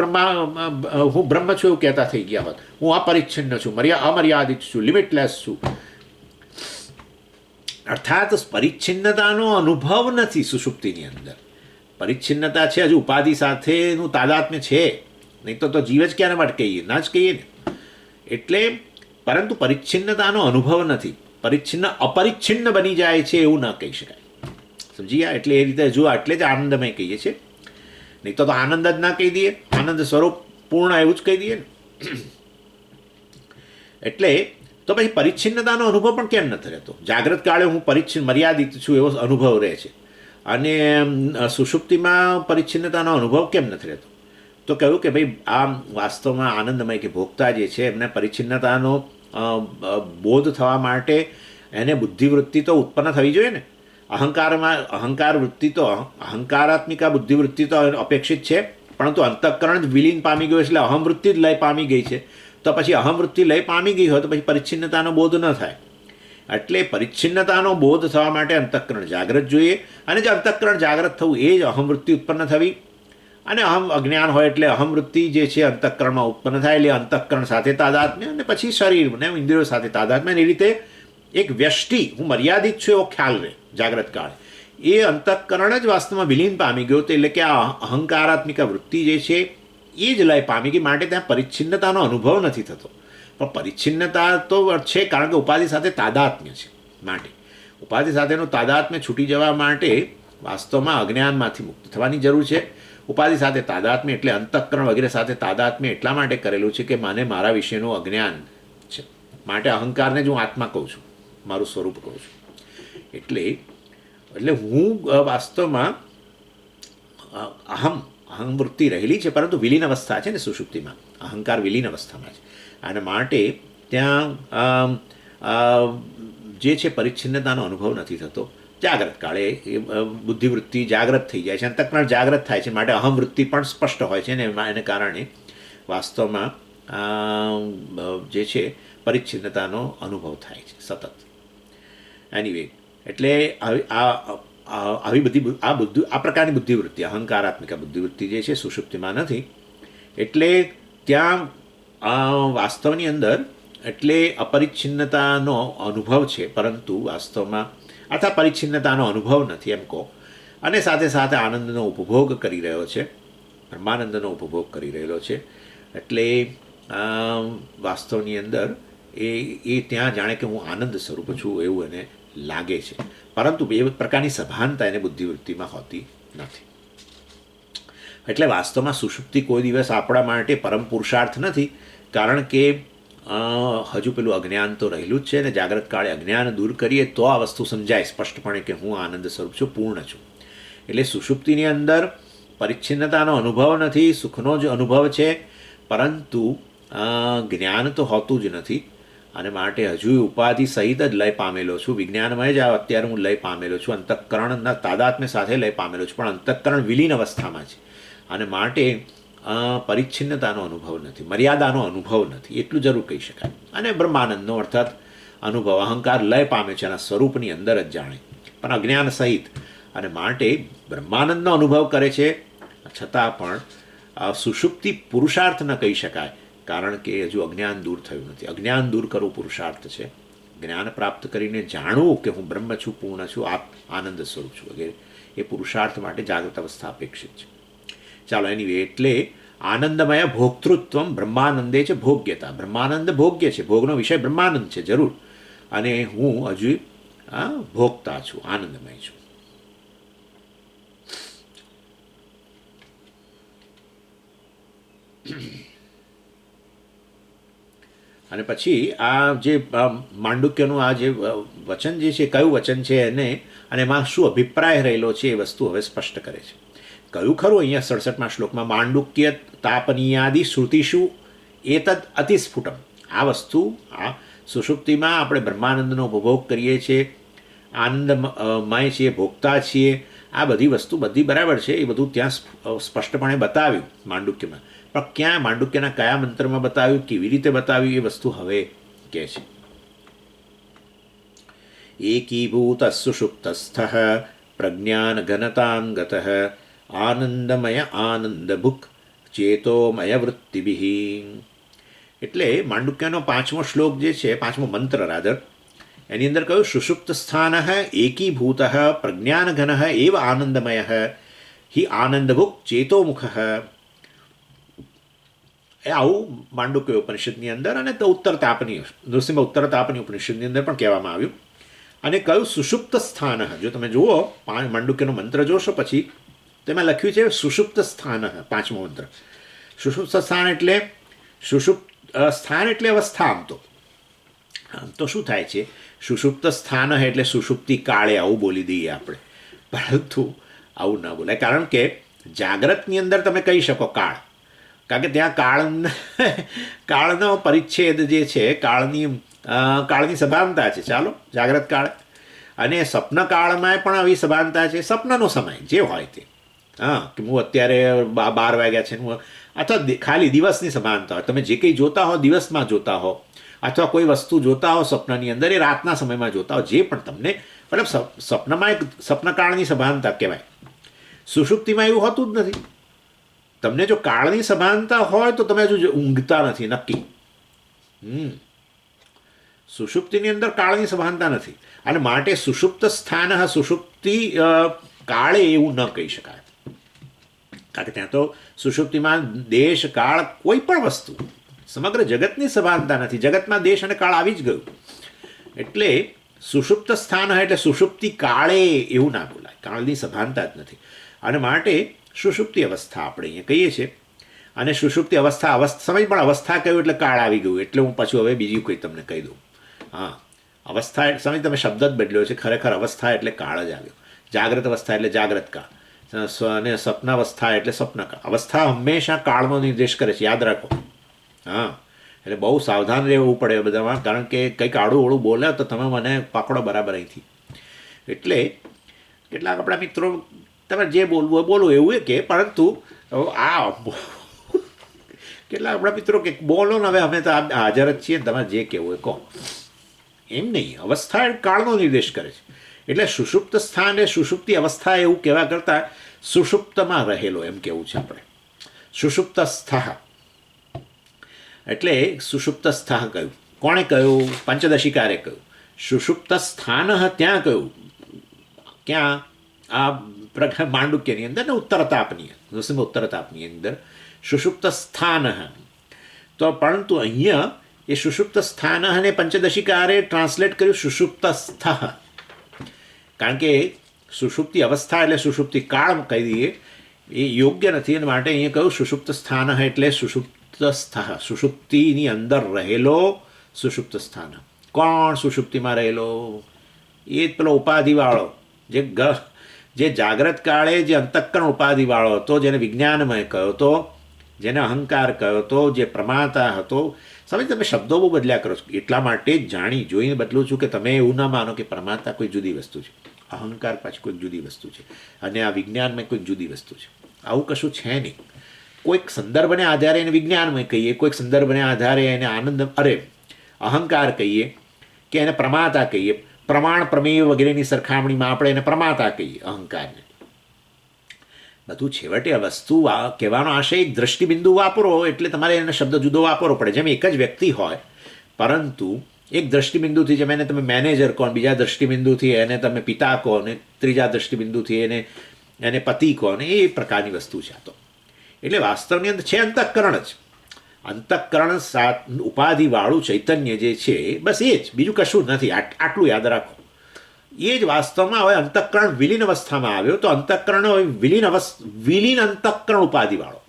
હું બ્રહ્મ છું એવું કહેતા થઈ ગયા હોત. હું અપરિચ્છિન્ન છું, અમર્યાદિત છું, લિમિટલેસ છું. અર્થાત પરિચ્છિન્નતાનો અનુભવ નથી સુષુપ્તિની અંદર. પરિચ્છિન્નતા છે, હજુ ઉપાધિ સાથેનું તાદાત્મ્ય છે, નહીં તો જીવ જ ક્યારે માટે કહીએ, ના જ કહીએ ને. એટલે પરંતુ પરિચ્છિન્નતાનો અનુભવ નથી. અપરિચ્છિન્ન બની જાય છે એવું ન કહી શકાય. સમજી ગયા? એટલે એ રીતે હજુ એટલે જ આનંદમય કહીએ છીએ, નહીં તો આનંદ જ ના કહી દઈએ, આનંદ સ્વરૂપ પૂર્ણ એવું જ કહી દઈએ ને. એટલે તો પછી પરિચ્છિન્નતાનો અનુભવ પણ કેમ નથી રહેતો? જાગ્રત કાળે હું મર્યાદિત છું એવો અનુભવ રહે છે, અને સુષુપ્તિમાં પરિચ્છિન્નતાનો અનુભવ કેમ નથી રહેતો? તો કહ્યું કે ભાઈ આ વાસ્તવમાં આનંદમય કે ભોગતા જે છે એમને પરિચ્છિન્નતાનો બોધ થવા માટે એને બુદ્ધિવૃત્તિ તો ઉત્પન્ન થવી જોઈએ ને. અહંકાર વૃત્તિ તો અહંકારાત્મિકા બુદ્ધિવૃત્તિ તો અપેક્ષિત છે, પરંતુ અંતઃકરણ જ વિલીન પામી ગયું એટલે અહમવૃત્તિ જ લય પામી ગઈ છે. તો પછી અહમવૃત્તિ લય પામી ગઈ હોય તો પછી પરિચ્છિન્નતાનો બોધ ન થાય. એટલે પરિચ્છિન્નતાનો બોધ થવા માટે અંતઃકરણ જાગ્રત જોઈએ, અને જે અંતઃકરણ જાગ્રત થવું એ જ અહમવૃત્તિ ઉત્પન્ન થવી, અને અજ્ઞાન હોય એટલે અહમવૃત્તિ જે છે અંતઃકરણમાં ઉત્પન્ન થાય, એટલે અંતઃકરણ સાથે તાદાત્મ્ય, અને પછી શરીર ને ઇન્દ્રિયો સાથે તાદાત્મ્ય. એ રીતે એક વ્યષ્ટિ, હું મર્યાદિત છું એવો ખ્યાલ રહે જાગ્રત કાળે. એ અંતઃકરણ જ વાસ્તવમાં વિલીન પામી ગયો, એટલે કે આ અહંકારાત્મિક વૃત્તિ જે છે એ જ લય પામી ગઈ. માટે ત્યાં પરિચ્છિન્નતાનો અનુભવ નથી થતો. પણ પરિચ્છિન્નતા તો છે કારણ કે ઉપાધિ સાથે તાદાત્મ્ય છે. માટે ઉપાધિ સાથેનું તાદાત્મ્ય છૂટી જવા માટે વાસ્તવમાં અજ્ઞાનમાંથી મુક્ત થવાની જરૂર છે. ઉપાધિ સાથે તાદાત્મ્ય એટલે અંતઃકરણ વગેરે સાથે તાદાત્મ્ય એટલા માટે કરેલું છે કે મને મારા વિશેનું અજ્ઞાન છે. માટે અહંકારને જ હું આત્મા કહું છું, મારું સ્વરૂપ કહું છું. એટલે હું વાસ્તવમાં અહમવૃત્તિ રહેલી છે, પરંતુ વિલીન અવસ્થા છે ને સુષુપ્તિમાં, અહંકાર વિલીન અવસ્થામાં છે. અને માટે ત્યાં જે છે પરિચ્છિન્નતાનો અનુભવ નથી થતો. જાગ્રત કાળે બુદ્ધિવૃત્તિ જાગ્રત થઈ જાય છે, અંતઃકરણ જાગ્રત થાય છે, માટે અહમવૃત્તિ પણ સ્પષ્ટ હોય છે, ને એને કારણે વાસ્તવમાં જે છે પરિચ્છિન્નતાનો અનુભવ થાય છે સતત. એનીવે, એટલે આવી બધી આ પ્રકારની બુદ્ધિવૃત્તિ, અહંકારાત્મિક બુદ્ધિવૃત્તિ જે છે સુષુપ્તિમાં નથી. એટલે ત્યાં વાસ્તવની અંદર એટલે અપરિચ્છિન્નતાનો અનુભવ છે, પરંતુ વાસ્તવમાં અથવા પરિચ્છિન્નતાનો અનુભવ નથી એમ કહો. અને સાથે સાથે આનંદનો ઉપભોગ કરી રહ્યો છે, બ્રહ્માનંદનો ઉપભોગ કરી રહેલો છે. એટલે વાસ્તવની અંદર એ ત્યાં જાણે કે હું આનંદ સ્વરૂપ છું એવું એને લાગે છે, પરંતુ એ પ્રકારની સભાનતા એને બુદ્ધિવૃત્તિમાં હોતી નથી. એટલે વાસ્તવમાં સુષુપ્તિ કોઈ દિવસ આપણા માટે પરમ પુરુષાર્થ નથી, કારણ કે હજુ પેલું અજ્ઞાન તો રહેલું જ છે, ને જાગ્રત કાળે અજ્ઞાન દૂર કરીએ તો આ વસ્તુ સમજાય સ્પષ્ટપણે કે હું આનંદ સ્વરૂપ છું, પૂર્ણ છું. એટલે સુષુપ્તિની અંદર પરિચ્છિન્નતાનો અનુભવ નથી, સુખનો જ અનુભવ છે, પરંતુ જ્ઞાન તો હોતું જ નથી. અને માટે હજુ ઉપાધિ સહિત જ લય પામેલો છું, વિજ્ઞાનમય જ અત્યારે હું લય પામેલો છું, અંતઃકરણના તાદાત્મ્ય સાથે લય પામેલો છું, પણ અંતઃકરણ વિલીન અવસ્થામાં છે. અને માટે પરિચ્છિન્નતાનો અનુભવ નથી, મર્યાદાનો અનુભવ નથી, એટલું જરૂર કહી શકાય. અને બ્રહ્માનંદનો અર્થાત અનુભવ, અહંકાર લય પામે છે એના સ્વરૂપની અંદર જ જાણે, પણ અજ્ઞાન સહિત. અને માટે બ્રહ્માનંદનો અનુભવ કરે છે, છતાં પણ સુષુપ્તિ પુરુષાર્થ ન કહી શકાય, કારણ કે હજુ અજ્ઞાન દૂર થયું નથી. અજ્ઞાન દૂર કરવું પુરુષાર્થ છે. જ્ઞાન પ્રાપ્ત કરીને જાણવું કે હું બ્રહ્મ છું, પૂર્ણ છું, આનંદ સ્વરૂપ છું વગેરે, એ પુરુષાર્થ માટે જાગૃત અવસ્થા અપેક્ષિત છે. ચાલો, એની એટલે આનંદમય ભોક્તૃત્વ બ્રહ્માનંદે છે ભોગ્યતા. બ્રહ્માનંદ ભોગ્ય છે, ભોગનો વિષય બ્રહ્માનંદ છે જરૂર, અને હું હજુ ભોગતા છું, આનંદમય છું. અને પછી આ જે માંડુક્યનું આ જે વચન જે છે, કયું વચન છે એને, અને એમાં શું અભિપ્રાય રહેલો છે એ વસ્તુ હવે સ્પષ્ટ કરે છે. કયું ખરું અહીંયા 67મા શ્લોકમાં, માંડુક્ય તાપનીયાદિ શ્રુતિષુ એતદ અતિસ્ફુટમ. આ વસ્તુ આ સુષુપ્તિમાં આપણે બ્રહ્માનંદનો ઉપભોગ કરીએ છીએ, આનંદમય છીએ, ભોગતા છીએ, આ બધી વસ્તુ બધી બરાબર છે, એ બધું ત્યાં સ્પષ્ટપણે બતાવ્યું માંડુક્યમાં. પણ ક્યાં માંડુક્યના કયા મંત્રમાં બતાવ્યું, કેવી રીતે બતાવ્યું, એ વસ્તુ હવે કહે છે. એકીભૂત સુષુપ્તસ્થ પ્રજ્ઞાન ઘનતાંગત આનંદમય આનંદભુક ચેતોમય વૃત્તિભિ. એટલે માંડુક્યનો 5મો શ્લોક જે છે, 5મો મંત્ર રાધર, એની અંદર કહ્યું સુષુપ્ત સ્થાન એકીભૂત પ્રજ્ઞાનઘન એવ આનંદમય હિ આનંદભુક ચેતોમુખ. એ આવું માંડુક્ય ઉપનિષદની અંદર અને ઉત્તર તાપની નૃસિંહ ઉત્તર તાપની ઉપનિષદની અંદર પણ કહેવામાં આવ્યું. અને કયું સુષુપ્ત સ્થાન, જો તમે જુઓ માંડુક્યનો મંત્ર જોશો પછી તેમાં લખ્યું છે સુષુપ્ત સ્થાન, 5મો મંત્ર. સુષુપ્ત સ્થાન એટલે સ્થાન એટલે અવસ્થા. આમ તો શું થાય છે, સુષુપ્ત સ્થાન એટલે સુષુપ્તિ કાળે આવું બોલી દઈએ આપણે, પરંતુ આવું ન બોલાય, કારણ કે જાગ્રતની અંદર તમે કહી શકો કાળ, કારણ કે ત્યાં કાળનો પરિચ્છેદ જે છે, કાળની સભાનતા છે. ચાલો, જાગ્રત કાળ અને સ્વપ્ન કાળમાં પણ આવી સભાનતા છે. સ્વપ્નનો સમય જે હોય તે, કે હું અત્યારે 12 વાગ્યા છે, હું અથવા ખાલી દિવસની સમાનતા હોય, તમે જે કંઈ જોતા હો દિવસમાં જોતા હો, અથવા કોઈ વસ્તુ જોતા હો સ્વપ્નની અંદર એ રાતના સમયમાં જોતા હો, જે પણ તમને મતલબ સ્વપ્નમાં એક સ્વપ્નકાળની સભાનતા કહેવાય. સુષુપ્તિમાં એવું હોતું જ નથી. તમને જો કાળની સભાનતા હોય તો તમે હજુ ઊંઘતા નથી નક્કી. સુષુપ્તિની અંદર કાળની સભાનતા નથી, અને માટે સુષુપ્ત સ્થાન સુષુપ્તિ કાળે એવું ન કહી શકાય. કારણ કે ત્યાં તો સુષુપ્તિમાં દેશ કાળ કોઈ પણ વસ્તુ સમગ્ર જગતની સભાનતા નથી. જગતમાં દેશ અને કાળ આવી જ ગયું. એટલે સુષુપ્ત સ્થાન એટલે સુષુપ્તિ કાળે એવું ના બોલાય, કાળની સભાનતા જ નથી. અને માટે સુષુપ્તિ અવસ્થા આપણે અહીંયા કહીએ છીએ. અને સુષુપ્તિ અવસ્થા સમય પણ અવસ્થા કહ્યું એટલે કાળ આવી ગયું. એટલે હું પાછું હવે બીજું કંઈ તમને કહી દઉં. હા, અવસ્થા સમય તમે શબ્દ જ બદલ્યો છે. ખરેખર અવસ્થા એટલે કાળ જ આવ્યો. જાગ્રત અવસ્થા એટલે જાગ્રત કાળ, અને સ્વપ્નાવસ્થા એટલે સ્વપ્નકાળ. અવસ્થા હંમેશા કાળનો નિર્દેશ કરે છે, યાદ રાખો. હા, એટલે બહુ સાવધાન રહેવું પડે બધામાં, કારણ કે કંઈક આડું ઓળું બોલે તો તમે મને પકડો બરાબર અહીંથી. એટલે કેટલાક આપણા મિત્રો તમે જે બોલવું હોય બોલો એવું કે, પરંતુ આ કેટલાક આપણા મિત્રો કે બોલો ને, હવે અમે તો હાજર જ છીએ ને, તમારે જે કહેવું હોય કહો. એમ નહીં, અવસ્થા કાળનો નિર્દેશ કરે છે. એટલે સુષુપ્ત સ્થાન એ સુષુપ્તિ અવસ્થા એવું કહેવા કરતાં સુષુપ્તમાં રહેલો એમ કહેવું છે આપણે. સુષુપ્ત સ્થાહ એટલે સુષુપ્ત સ્થાહ કહ્યું. કોણે કહ્યું? પંચદશિકારે કહ્યું. સુષુપ્ત સ્થાન ત્યાં કહ્યું. ક્યાં? આ માંડુક્યની અંદર ને ઉત્તરતાપની ઉત્તરતાપની અંદર સુષુપ્ત સ્થાન. તો પરંતુ અહીંયા એ સુષુપ્ત સ્થાન અને પંચદશિકારે ટ્રાન્સલેટ કર્યું સુષુપ્ત સ્થઃ. કારણ કે સુષુપ્તિ અવસ્થા એટલે સુષુપ્તિ કાળ કહી દઈએ એ યોગ્ય નથી. અને માટે અહીંયા કહ્યું સુષુપ્ત સ્થાન એટલે સુષુપ્ત સ્થઃ, સુષુપ્તિની અંદર રહેલો સુષુપ્ત સ્થાન. કોણ સુષુપ્તિમાં રહેલો? એ જ પેલો ઉપાધિવાળો, જે જાગ્રત કાળે જે અંતઃકરણ ઉપાધિવાળો હતો, જેને વિજ્ઞાનમય કહ્યો હતો, જેને અહંકાર કહ્યો હતો, જે પ્રમાતા હતો. સમજ, તમે શબ્દો બહુ બદલ્યા કરો છો. એટલા માટે જ જાણી જોઈને બદલું છું કે તમે એવું ના માનો કે પ્રમાતા કોઈ જુદી વસ્તુ છે, અહંકાર પાછી કોઈક જુદી વસ્તુ છે, અને આ વિજ્ઞાનમાં કોઈક જુદી વસ્તુ છે. આવું કશું છે નહીં. કોઈક સંદર્ભને આધારે એને વિજ્ઞાનમય કહીએ, કોઈક સંદર્ભને આધારે એને અહંકાર કહીએ, કે એને પ્રમાતા કહીએ. પ્રમાણ પ્રમેય વગેરેની સરખામણીમાં આપણે એને પ્રમાતા કહીએ અહંકારને. બધું છેવટે આ વસ્તુ કહેવાનો આશય એક દ્રષ્ટિબિંદુ વાપરો, એટલે તમારે એને શબ્દ જુદો વાપરવો પડે. જેમ એક જ વ્યક્તિ હોય, પરંતુ એક દ્રષ્ટિબિંદુથી, જેમ એને તમે મેનેજર કહો, બીજા દ્રષ્ટિબિંદુથી એને તમે પિતા કહો, અને ત્રીજા દ્રષ્ટિબિંદુથી એને પતિ કહો, ને એ પ્રકારની વસ્તુ છે આ તો. એટલે વાસ્તવની અંદર છે અંતઃકરણ જ. અંતઃકરણ ઉપાધિવાળું ચૈતન્ય જે છે, બસ એ જ, બીજું કશું જ નથી. આટલું યાદ રાખો. એ જ વાસ્તવમાં હવે અંતઃકરણ વિલીન અવસ્થામાં આવ્યો, તો અંતઃકરણ વિલીન અંતઃકરણ ઉપાધિવાળો,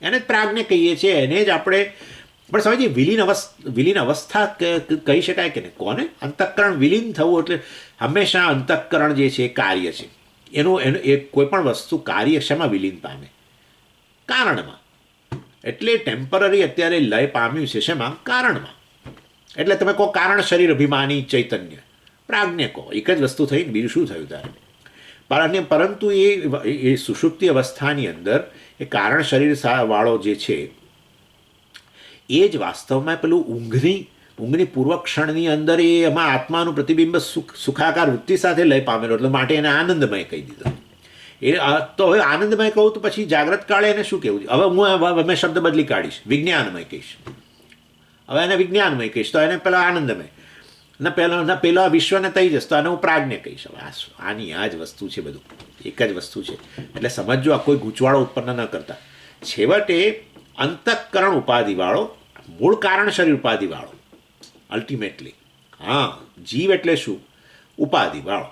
એને જ પ્રાજ્ઞ કહીએ છીએ. એને જ આપણે પણ સમજીએ વિલીન અવસ્થા કહી શકાય કે નહીં? કોને? અંતઃકરણ વિલીન થવું એટલે હંમેશા અંતઃકરણ જે છે એ કાર્ય છે. એનું એ કોઈ પણ વસ્તુ કાર્ય શેમાં વિલીન પામે? કારણમાં. એટલે ટેમ્પરરી અત્યારે લય પામ્યું છે શેમાં? કારણમાં. એટલે તમે કહો કારણ શરીર અભિમાની ચૈતન્ય, પ્રાજ્ઞ કહો, એક જ વસ્તુ થઈ ને, બીજું શું થયું તારે? પરંતુ એ સુષુપ્તિ અવસ્થાની અંદર એ કારણ શરીર વાળો જે છે એ જ વાસ્તવમાં પેલું ઊંઘની પૂર્વક્ષણની અંદર એમાં આત્માનું પ્રતિબિંબ સુખાકાર વૃત્તિ સાથે લય પામેલો, એટલે માટે એને આનંદમય કહી દીધો. તો હવે આનંદમય કહું તો પછી જાગ્રત કાળે એને શું કહેવું? હવે મેં શબ્દ બદલી કાઢીશ, વિજ્ઞાનમય કહીશ. હવે એને વિજ્ઞાનમય કહીશ તો એને પેલા આનંદમય, પેલા વિશ્વને થઈ જશે તો આને હું પ્રાજ્ઞ કહીશ. આની આ જ વસ્તુ છે, બધું એક જ વસ્તુ છે. એટલે સમજો, આ કોઈ ગૂંચવાડો ઉત્પન્ન ન કરતા. છેવટે અંતઃકરણ ઉપાધિવાળો, મૂળ કારણ શરીર ઉપાધિવાળો, અલ્ટિમેટલી. હા, જીવ એટલે શું? ઉપાધિવાળો.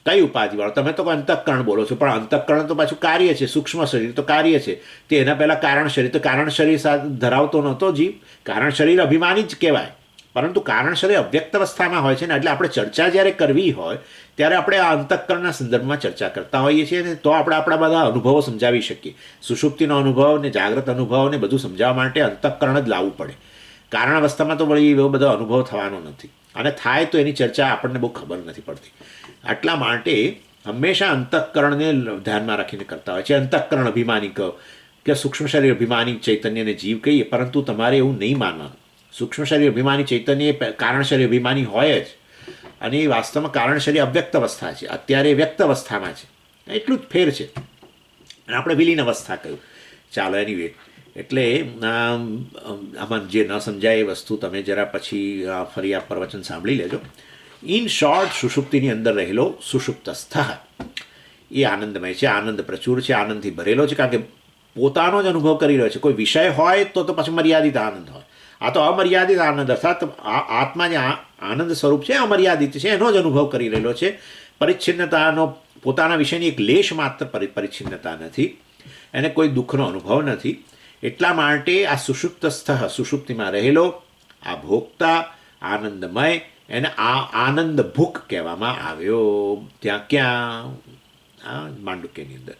કઈ ઉપાધિવાળો? તમે તો અંતઃકરણ બોલો છો, પણ અંતઃકરણ તો પાછું કાર્ય છે. સૂક્ષ્મ શરીર તો કાર્ય છે. તે એના પહેલાં કારણ શરીર, તો કારણ શરીર સાથે ધરાવતો નહોતો જીવ. કારણ શરીર અભિમાની જ કહેવાય, પરંતુ કારણ શરીર અવ્યક્ત અવસ્થામાં હોય છે ને. એટલે આપણે ચર્ચા જ્યારે કરવી હોય ત્યારે આપણે આ અંતઃકરણના સંદર્ભમાં ચર્ચા કરતા હોઈએ છીએ, ને તો આપણે આપણા બધા અનુભવો સમજાવી શકીએ. સુષુપ્તિનો અનુભવ ને જાગ્રત અનુભવ ને બધું સમજાવવા માટે અંતઃકરણ જ લાવવું પડે. કારણ અવસ્થામાં તો વળી એવો બધો અનુભવ થવાનો નથી, અને થાય તો એની ચર્ચા આપણને બહુ ખબર નથી પડતી. આટલા માટે હંમેશા અંતઃકરણને ધ્યાનમાં રાખીને કરતા હોય છે. અંતઃકરણ અભિમાની કહો, કે સૂક્ષ્મ શરીર અભિમાની ચૈતન્યને જીવ કહીએ, પરંતુ તમારે એવું નહીં માનવાનું. સૂક્ષ્મ શરીર અભિમાની ચૈતન્ય એ કારણ શરીર અભિમાની હોય જ, અને એ વાસ્તવમાં કારણ શરીર અવ્યક્ત અવસ્થા છે, અત્યારે વ્યક્ત અવસ્થામાં છે, એટલું જ ફેર છે. અને આપણે વિલીન અવસ્થા કહ્યું. ચાલો એની એટલે આમાં જે ન સમજાય એ વસ્તુ તમે જરા પછી ફરી આ પ્રવચન સાંભળી લેજો. ઇન શોર્ટ, સુષુપ્તિની અંદર રહેલો સુષુપ્તસ્થ એ આનંદમય છે, આનંદ પ્રચુર છે, આનંદથી ભરેલો છે, કારણ કે પોતાનો જ અનુભવ કરી રહ્યો છે. કોઈ વિષય હોય તો પછી મર્યાદિત આનંદ હોય. આ તો અમર્યાદિત આનંદ, અર્થાત આત્મા જે આનંદ સ્વરૂપ છે અમર્યાદિત છે, એનો જ અનુભવ કરી રહેલો છે. પરિચ્છિન્નતાનો પોતાના વિષયની એક લેશ માત્ર પરિચ્છિન્નતા નથી, એને કોઈ દુઃખનો અનુભવ નથી. એટલા માટે આ સુષુપ્તસ્થ, સુષુપ્તિમાં રહેલો આ ભોગતા આનંદમય, એને આ આનંદ ભૂખ કહેવામાં આવ્યો. ત્યાં ક્યાં? માંડુક્યની અંદર.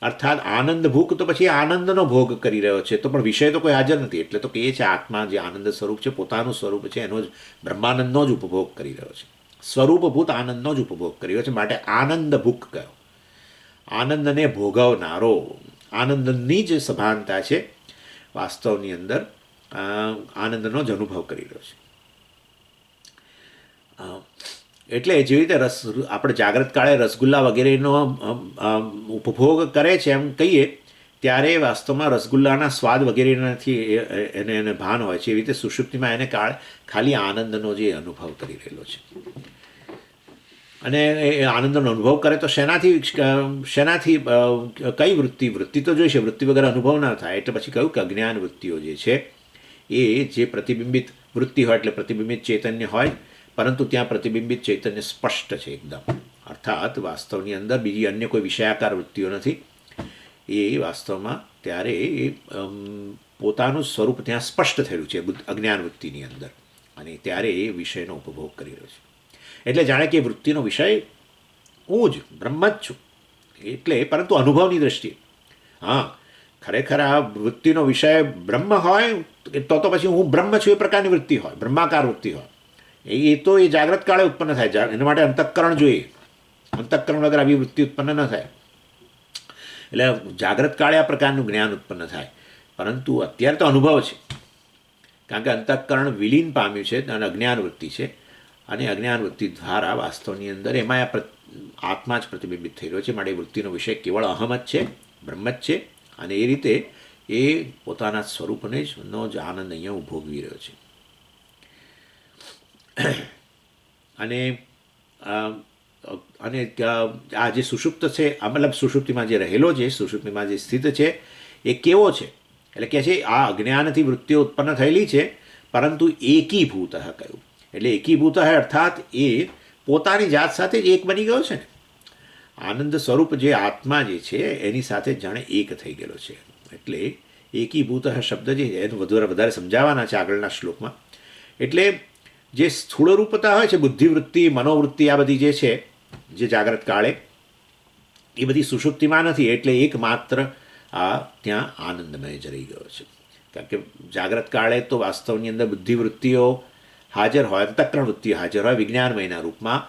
અર્થાત આનંદ ભૂખ તો પછી આનંદનો ભોગ કરી રહ્યો છે, તો પણ વિષય તો કોઈ હાજર નથી. એટલે તો કહીએ છે આત્મા જે આનંદ સ્વરૂપ છે, પોતાનું સ્વરૂપ છે, એનો જ બ્રહ્માનંદનો જ ઉપભોગ કરી રહ્યો છે, સ્વરૂપભૂત આનંદનો જ ઉપભોગ કરી રહ્યો છે. માટે આનંદ ભૂખ કયો, આનંદને ભોગવનારો, આનંદની જ સભાનતા છે. વાસ્તવની અંદર આનંદનો જ અનુભવ કરી રહ્યો છે. એટલે જેવી રીતે આપણે જાગ્રત કાળે રસગુલ્લા વગેરેનો ઉપભોગ કરે છે એમ કહીએ, ત્યારે વાસ્તવમાં રસગુલ્લાના સ્વાદ વગેરેનાથી એને ભાન હોય છે. એવી રીતે સુષુપ્તિમાં એને ખાલી આનંદનો જે અનુભવ કરી રહેલો છે. અને એ આનંદનો અનુભવ કરે તો શેનાથી કઈ વૃત્તિ તો જોઈશે, વૃત્તિ વગર અનુભવ ના થાય. એટલે પછી કહ્યું કે અજ્ઞાન વૃત્તિઓ જે છે એ જે પ્રતિબિંબિત વૃત્તિ હોય એટલે પ્રતિબિંબિત ચૈતન્ય હોય, પરંતુ ત્યાં પ્રતિબિંબિત ચૈતન્ય સ્પષ્ટ છે એકદમ. અર્થાત વાસ્તવની અંદર બીજી અન્ય કોઈ વિષયાકાર વૃત્તિઓ નથી. એ વાસ્તવમાં ત્યારે એ પોતાનું સ્વરૂપ ત્યાં સ્પષ્ટ થયેલું છે અજ્ઞાન વૃત્તિની અંદર, અને ત્યારે એ વિષયનો ઉપભોગ કરી રહ્યો છે. એટલે જાણે કે વૃત્તિનો વિષય હું જ બ્રહ્મ જ છું. એટલે પરંતુ અનુભવની દ્રષ્ટિએ હા, ખરેખર આ વૃત્તિનો વિષય બ્રહ્મ હોય તો પછી હું બ્રહ્મ છું એ પ્રકારની વૃત્તિ હોય, બ્રહ્માકાર વૃત્તિ હોય. એ તો એ જાગ્રત કાળે ઉત્પન્ન થાય. એના માટે અંતઃકરણ જોઈએ, અંતઃકરણ વગર આવી વૃત્તિ ઉત્પન્ન ન થાય. એટલે જાગ્રત કાળે આ પ્રકારનું જ્ઞાન ઉત્પન્ન થાય, પરંતુ અત્યારે તો અનુભવ છે, કારણ કે અંતઃકરણ વિલીન પામ્યું છે અને અજ્ઞાન વૃત્તિ છે, અને અજ્ઞાન વૃત્તિ દ્વારા વાસ્તવની અંદર એમાં આત્મા જ પ્રતિબિંબિત થઈ રહ્યો છે. માટે વૃત્તિનો વિષય કેવળ અહમ જ છે, બ્રહ્મ જ છે, અને એ રીતે એ પોતાના સ્વરૂપને જ આનંદ અહીંયા ભોગવી રહ્યો છે. અને આ જે સુષુપ્ત છે, મતલબ સુષુપ્તિમાં જે રહેલો છે, સુષુપ્તિમાં જે સ્થિત છે, એ કેવો છે? એટલે કે છે આ અજ્ઞાનથી વૃત્તિઓ ઉત્પન્ન થયેલી છે, પરંતુ એકીભૂત કહ્યું. એટલે એકીભૂત અર્થાત એ પોતાની જાત સાથે જ એક બની ગયો છે ને. આનંદ સ્વરૂપ જે આત્મા જે છે એની સાથે જાણે એક થઈ ગયેલો છે. એટલે એકીભૂત શબ્દ જે એનું વધારે સમજાવવાના છે આગળના શ્લોકમાં. એટલે જે સ્થૂળ રૂપતા હોય છે, બુદ્ધિવૃત્તિ, મનોવૃત્તિ, આ બધી જે છે જે જાગ્રત કાળે, એ બધી સુષુપ્તિમાં નથી. એટલે એકમાત્ર આ ત્યાં આનંદમય જ રહી ગયો છે. કારણ કે જાગ્રત કાળે તો વાસ્તવની અંદર બુદ્ધિવૃત્તિઓ હાજર હોય, અંતઃકરણ વૃત્તિ હાજર હોય વિજ્ઞાનમયના રૂપમાં,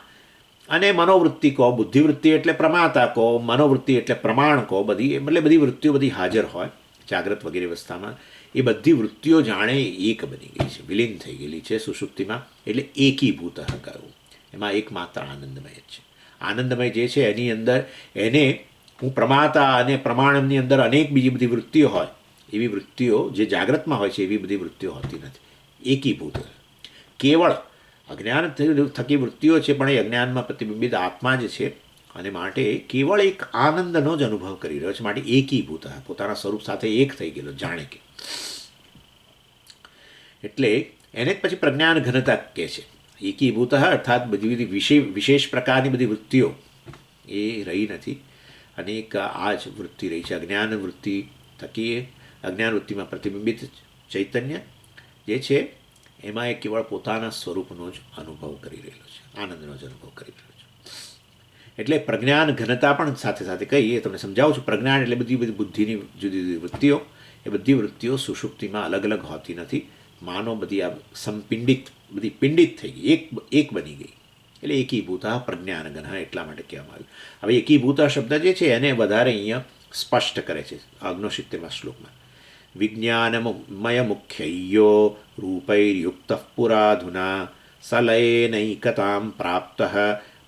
અને મનોવૃત્તિ કહો, બુદ્ધિવૃત્તિ એટલે પ્રમાતા કહો, મનોવૃત્તિ એટલે પ્રમાણ કહો, બધી એટલે બધી વૃત્તિઓ બધી હાજર હોય જાગ્રત વગેરે અવસ્થામાં. એ બધી વૃત્તિઓ જાણે એક બની ગઈ છે, વિલીન થઈ ગયેલી છે સુષુપ્તિમાં. એટલે એકીભૂત કહ્યું. એમાં એકમાત્ર આનંદમય જ છે. આનંદમય જે છે એની અંદર એને હું પ્રમાતા અને પ્રમાણની અંદર અનેક બીજી બધી વૃત્તિઓ હોય, એવી વૃત્તિઓ જે જાગ્રતમાં હોય છે એવી બધી વૃત્તિઓ હોતી નથી. એકીભૂત કેવળ અજ્ઞાન થકી વૃત્તિઓ છે, પણ એ અજ્ઞાનમાં પ્રતિબિંબિત આત્મા જ છે, અને માટે કેવળ એક આનંદનો જ અનુભવ કરી રહ્યો છે. માટે એકીભૂત, પોતાના સ્વરૂપ સાથે એક થઈ ગયેલો જાણે કે. એટલે એને જ પછી પ્રજ્ઞાન ઘનતા કહે છે. એકીભૂત અર્થાત બધી બધી વિશેષ પ્રકારની બધી વૃત્તિઓ એ રહી નથી, અને એક આ જ વૃત્તિ રહી છે. અજ્ઞાન વૃત્તિ થકી અજ્ઞાન વૃત્તિમાં પ્રતિબિંબિત ચૈતન્ય જે છે એમાં એ કેવળ પોતાના સ્વરૂપનો જ અનુભવ કરી રહેલો છે, આનંદનો જ અનુભવ કરી રહ્યો છે. એટલે પ્રજ્ઞાન ઘનતા પણ સાથે સાથે કહીએ, તમને સમજાવું છું. પ્રજ્ઞાન એટલે બધી બુદ્ધિની જુદી જુદી વૃત્તિઓ. એ બધી વૃત્તિઓ સુષુપ્તિમાં અલગ અલગ હોતી નથી. માનો બધી આ સંપિંડિત, બધી પિંડિત થઈ ગઈ, એક બની ગઈ. એટલે એકીભૂત પ્રજ્ઞાન ઘન એટલા માટે કહેવામાં આવ્યું. હવે એકીભૂત શબ્દ જે છે એને વધારે અહીંયા સ્પષ્ટ કરે છે 69મા શ્લોકમાં. વિજ્ઞાનમય મુખ્યયો રૂપૈર્યુક્ત પુરાધુના સલયનૈકતામ પ્રાપ્ત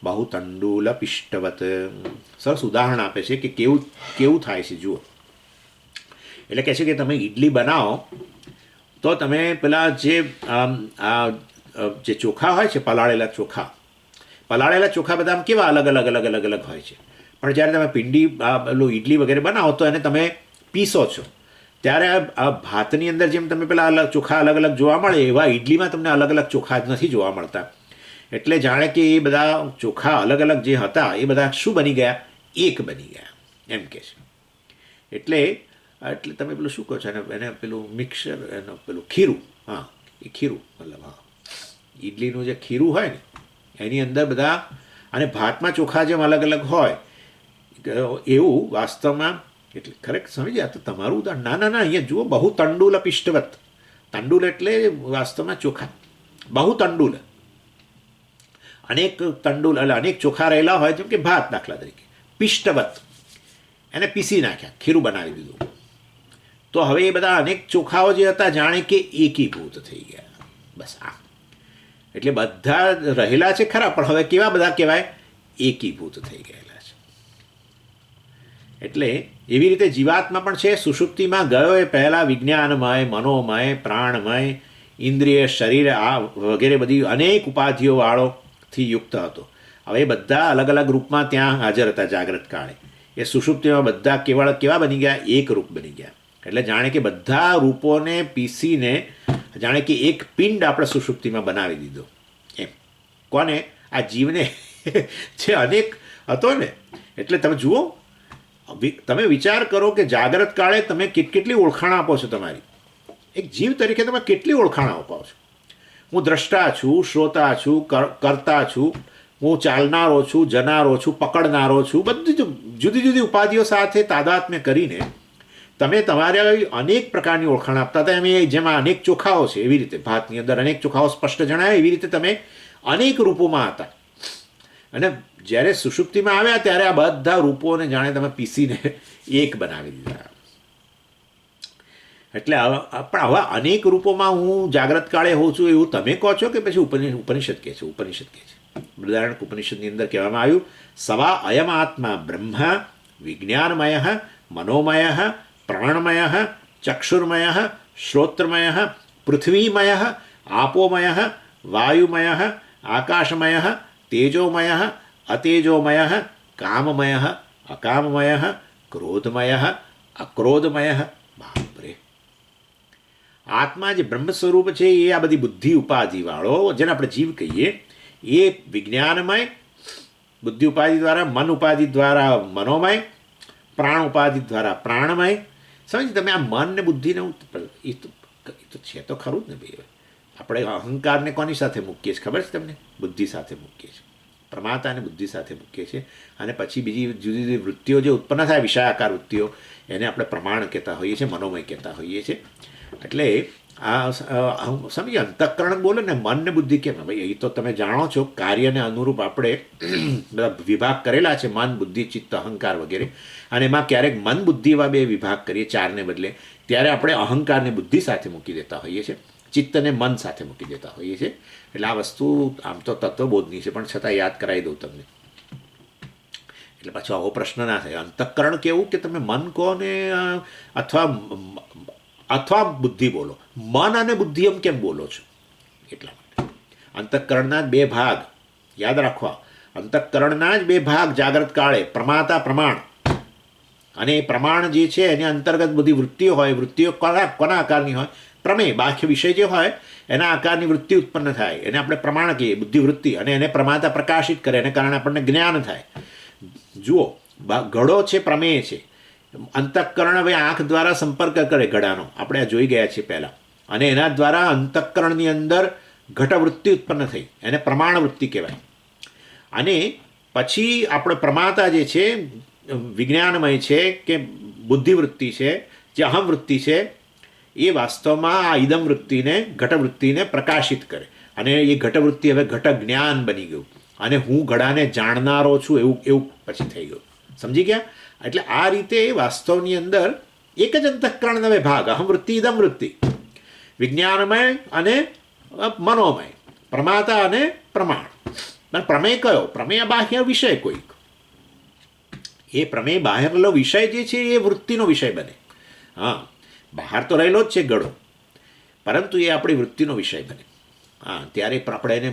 બહુતંડુલ પિષ્ટવત. સરસ ઉદાહરણ આપે છે કે કેવું કેવું થાય છે જુઓ. એટલે કહે છે કે તમે ઈડલી બનાવો તો તમે પેલા જે ચોખા હોય છે, પલાળેલા ચોખા બધા આમ કેવા અલગ અલગ હોય છે. પણ જ્યારે તમે પેલું ઈડલી વગેરે બનાવો તો એને તમે પીસો છો ત્યારે આ ભાતની અંદર જેમ તમે પેલા ચોખા અલગ અલગ જોવા મળે એવા ઈડલીમાં તમને અલગ અલગ ચોખા જ નથી જોવા મળતા. એટલે જાણે કે એ બધા ચોખા અલગ અલગ જે હતા એ બધા શું બની ગયા? એક બની ગયા એમ કે છે. એટલે તમે પેલું શું કહો છો એને પેલું મિક્સર, એનું પેલું ખીરું, હા એ ખીરું, મતલબ હા ઈડલીનું જે ખીરું હોય ને એની અંદર બધા, અને ભાતમાં ચોખા જેમ અલગ અલગ હોય એવું વાસ્તવમાં. એટલે ખરેખર સમજ્યા તો તમારું ઉદાહરણ. ના અહીંયા જુઓ, બહુ તંડુલ પિષ્ટવત. તંડુલ એટલે વાસ્તવમાં ચોખા. બહુ તંડુલ, અનેક તંડુલ એટલે અનેક ચોખા રહેલા હોય, જેમ કે ભાત દાખલા તરીકે. પિષ્ટવત એને પીસી નાખ્યા, ખીરું બનાવી દીધું. તો હવે એ બધા અનેક ચોખાઓ જે હતા જાણે કે એકીભૂત થઈ ગયા. બસ આ એટલે બધા રહેલા છે ખરા, પણ હવે કેવા બધા કહેવાય? એકીભૂત થઈ ગયેલા છે. એટલે એવી રીતે જીવાત્મા પણ છે. સુષુપ્તિમાં ગયો એ પહેલાં વિજ્ઞાનમય, મનોમય, પ્રાણમય, ઇન્દ્રિય, શરીર આ વગેરે બધી અનેક ઉપાધિઓવાળોથી યુક્ત હતો. હવે એ બધા અલગ અલગ રૂપમાં ત્યાં હાજર હતા જાગ્રત કાળે. એ સુષુપ્તિમાં બધા કેવા બની ગયા? એક રૂપ બની ગયા. એટલે જાણે કે બધા રૂપોને પીસીને જાણે કે એક પિંડ આપણે સુષુપ્તિમાં બનાવી દીધો એમ. કોને? આ જીવને જે અનેક હતો ને. એટલે તમે જુઓ, તમે વિચાર કરો કે જાગ્રત કાળે તમે કેટલી ઓળખાણ આપો છો તમારી. એક જીવ તરીકે તમે કેટલી ઓળખાણ આપો છો. હું દ્રષ્ટા છું, શ્રોતા છું, કરતા છું, હું ચાલનારો છું, જનારો છું, પકડનારો છું. બધી જુદી જુદી ઉપાધિઓ સાથે તાદાત્મ્ય કરીને તમે તમારા અનેક પ્રકારની ઓળખાણ આપતા હતા. એમ જેમાં અનેક ચોખાઓ છે એવી રીતે ભાતની અંદર અનેક ચોખાઓ સ્પષ્ટ જણાય એવી રીતે તમે અનેક રૂપોમાં હતા. અને જ્યારે સુષુપ્તિમાં આવ્યા ત્યારે આ બધા રૂપોને જાણે તમે પીસીને એક બનાવી દીધા. એટલે પણ આવા અનેક રૂપોમાં હું જાગ્રત કાળે હોઉં છું એવું તમે કહો છો કે પછી ઉપનિષદ કહે છે? ઉપનિષદ કહે છે. બૃહદારણ્યક ઉપનિષદની અંદર કહેવામાં આવ્યું, સવા અયમ આત્મા બ્રહ્મા વિજ્ઞાનમય, મનોમય, પ્રાણમય, ચક્ષુર્મય, શ્રોત્રમય, પૃથ્વીમય, આપોમય, વાયુમય, આકાશમય, તેજોમય, અતેજોમય, કામમય, અકામમય, ક્રોધમય, અક્રોધમય. બાપરે! આત્મા જે બ્રહ્મ સ્વરૂપ છે એ આ બધી બુદ્ધિ ઉપાધિવાળો, જેને આપણે જીવ કહીએ, એ વિજ્ઞાનમય, બુદ્ધિ ઉપાધિ દ્વારા, મન ઉપાધિ દ્વારા મનોમય, પ્રાણ ઉપાધિ દ્વારા પ્રાણમય. સમજ તમે આ મન ને બુદ્ધિને એ તો છે તો ખરું જ ને ભાઈ. આપણે અહંકારને કોની સાથે મૂકીએ છીએ ખબર છે તમને? બુદ્ધિ સાથે મૂકીએ છીએ. પ્રમાતાને બુદ્ધિ સાથે મૂકીએ છીએ. અને પછી બીજી જુદી જુદી વૃત્તિઓ જે ઉત્પન્ન થાય, વિષયાકાર વૃત્તિઓ, એને આપણે પ્રમાણ કહેતા હોઈએ છીએ, મનોમય કહેતા હોઈએ છીએ. એટલે આ સમજીએ, અંતઃકરણ બોલે ને મન ને બુદ્ધિ કેમ? ભાઈ એ તો તમે જાણો છો, કાર્યને અનુરૂપ આપણે બધા વિભાગ કરેલા છે, મન, બુદ્ધિ, ચિત્ત, અહંકાર વગેરે. અને એમાં ક્યારેક મન બુદ્ધિ એવા બે વિભાગ કરીએ ચારને બદલે, ત્યારે આપણે અહંકારને બુદ્ધિ સાથે મૂકી દેતા હોઈએ છીએ, ચિત્તને મન સાથે મૂકી દેતા હોઈએ છીએ. એટલે આ વસ્તુ આમ તો તત્વબોધની છે, પણ છતાં યાદ કરાવી દઉં તમને. એટલે પાછો આવો પ્રશ્ન ના થાય. અંતઃકરણ કેવું કે તમે મન કહો ને અથવા બુદ્ધિ બોલો. મન અને બુદ્ધિ એમ કેમ બોલો છો? એટલા માટે અંતઃકરણના જ બે ભાગ યાદ રાખવા. અંતઃકરણના જ બે ભાગ જાગ્રત કાળે, પ્રમાતા, પ્રમાણ. અને એ પ્રમાણ જે છે એની અંતર્ગત બધી વૃત્તિઓ હોય. વૃત્તિઓ કોના આકારની હોય? પ્રમેય, બાહ્ય વિષય જે હોય એના આકારની વૃત્તિ ઉત્પન્ન થાય, એને આપણે પ્રમાણ કહીએ, બુદ્ધિવૃત્તિ. અને એને પ્રમાતા પ્રકાશિત કરે, એને કારણે આપણને જ્ઞાન થાય. જુઓ, ઘડો છે, પ્રમેય છે. અંતઃકરણ હવે આંખ દ્વારા સંપર્ક કરે ઘડાનો, આપણે આ જોઈ ગયા છીએ પહેલાં. અને એના દ્વારા અંતઃકરણની અંદર ઘટવૃત્તિ ઉત્પન્ન થઈ, એને પ્રમાણવૃત્તિ કહેવાય. અને પછી આપણે પ્રમાતા જે છે, વિજ્ઞાનમય છે કે બુદ્ધિવૃત્તિ છે, જે અહમવૃત્તિ છે, એ વાસ્તવમાં આ ઇદમ વૃત્તિને, ઘટવૃત્તિને પ્રકાશિત કરે. અને એ ઘટવૃત્તિ હવે ઘટ જ્ઞાન બની ગયું. અને હું ઘડાને જાણનારો છું એવું પછી થઈ ગયું. સમજી ગયા? એટલે આ રીતે વાસ્તવની અંદર એક જ અંતઃકરણનો ભાગ અહમ વૃત્તિ ઇદમ વૃત્તિ, વિજ્ઞાનમય અને મનોમય, પ્રમાતા અને પ્રમાણ. પણ પ્રમેય કયો? પ્રમેય બાહ્ય વિષય કોઈક. એ પ્રમેય બહારનો વિષય જે છે એ વૃત્તિનો વિષય બને. હા, બહાર તો રહેલો જ છે ઘડો, પરંતુ એ આપણી વૃત્તિનો વિષય બને. હા, ત્યારે આપણે એને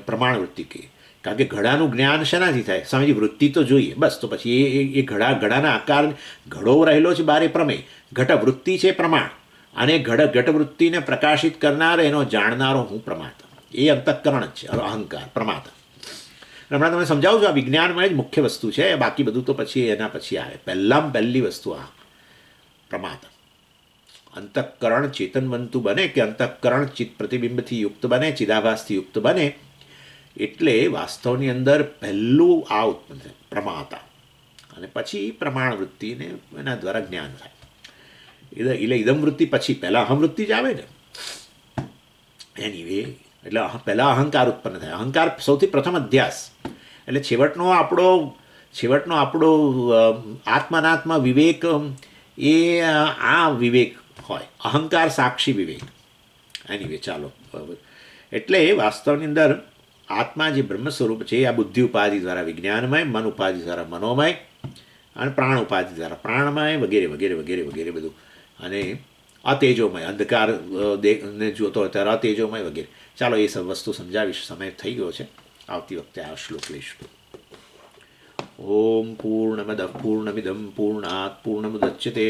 પ્રમાણ વૃત્તિ કહીએ. કારણ કે ઘડાનું જ્ઞાન શેનાથી થાય? સ્વામીજી વૃત્તિ તો જોઈએ, બસ. તો પછી એ ઘડાના આકાર, ઘડો રહેલો છે બારે પ્રમેય, ઘટવૃત્તિ છે પ્રમાણ, અને ઘટવૃત્તિને પ્રકાશિત કરનાર, એનો જાણનારો હું પ્રમાતા. એ અંતઃકરણ જ છે, અહંકાર પ્રમાતા. હમણાં તમને સમજાવું છું, આ વિજ્ઞાનમાં જ મુખ્ય વસ્તુ છે, બાકી બધું તો પછી એના પછી આવે. પહેલી વસ્તુ આ પ્રમાતા. અંતઃકરણ ચેતનવંતુ બને, કે અંતઃકરણ ચિત્ત પ્રતિબિંબથી યુક્ત બને, ચિદાભાસથી યુક્ત બને, એટલે વાસ્તવની અંદર પહેલું આ ઉત્પન્ન થાય, પ્રમાતા. અને પછી પ્રમાણ વૃત્તિને એના દ્વારા જ્ઞાન થાય. એટલે ઇદમ વૃત્તિ પછી પહેલાં અહમવૃત્તિ જ આવે ને. એની વે એટલે પહેલાં અહંકાર ઉત્પન્ન થાય. અહંકાર સૌથી પ્રથમ અધ્યાસ. એટલે છેવટનો આપણો આત્માનાત્મા વિવેક એ આ વિવેક હોય, અહંકાર સાક્ષી વિવેક. એની વે ચાલો. એટલે વાસ્તવની અંદર આત્મા જે બ્રહ્મ સ્વરૂપ છે, આ બુદ્ધિ ઉપાધિ દ્વારા વિજ્ઞાનમય, મન ઉપાધિ દ્વારા મનોમય, અને પ્રાણ ઉપાધિ દ્વારા પ્રાણમય, વગેરે વગેરે વગેરે વગેરે બધું. અને અતેજોમય, અંધકાર ને જોતો હોય ત્યારે અતેજોમય વગેરે. ચાલો એ સબ વસ્તુ સમજાવીશ, સમય થઈ ગયો છે. આવતી વખતે આ શ્લોક લઈશું. ઓમ પૂર્ણમદ પૂર્ણમિદમ પૂર્ણાત પૂર્ણમુદચ્યતે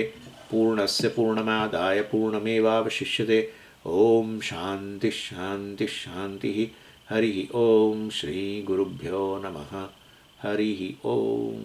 પૂર્ણસ્ય પૂર્ણમાદાય પૂર્ણમેવાવશિષ્યતે. ઓમ શાંતિ શાંતિ શાંતિ. હરિ ઓમ શ્રી ગુરુભ્યો નમઃ. હરિ ઓમ.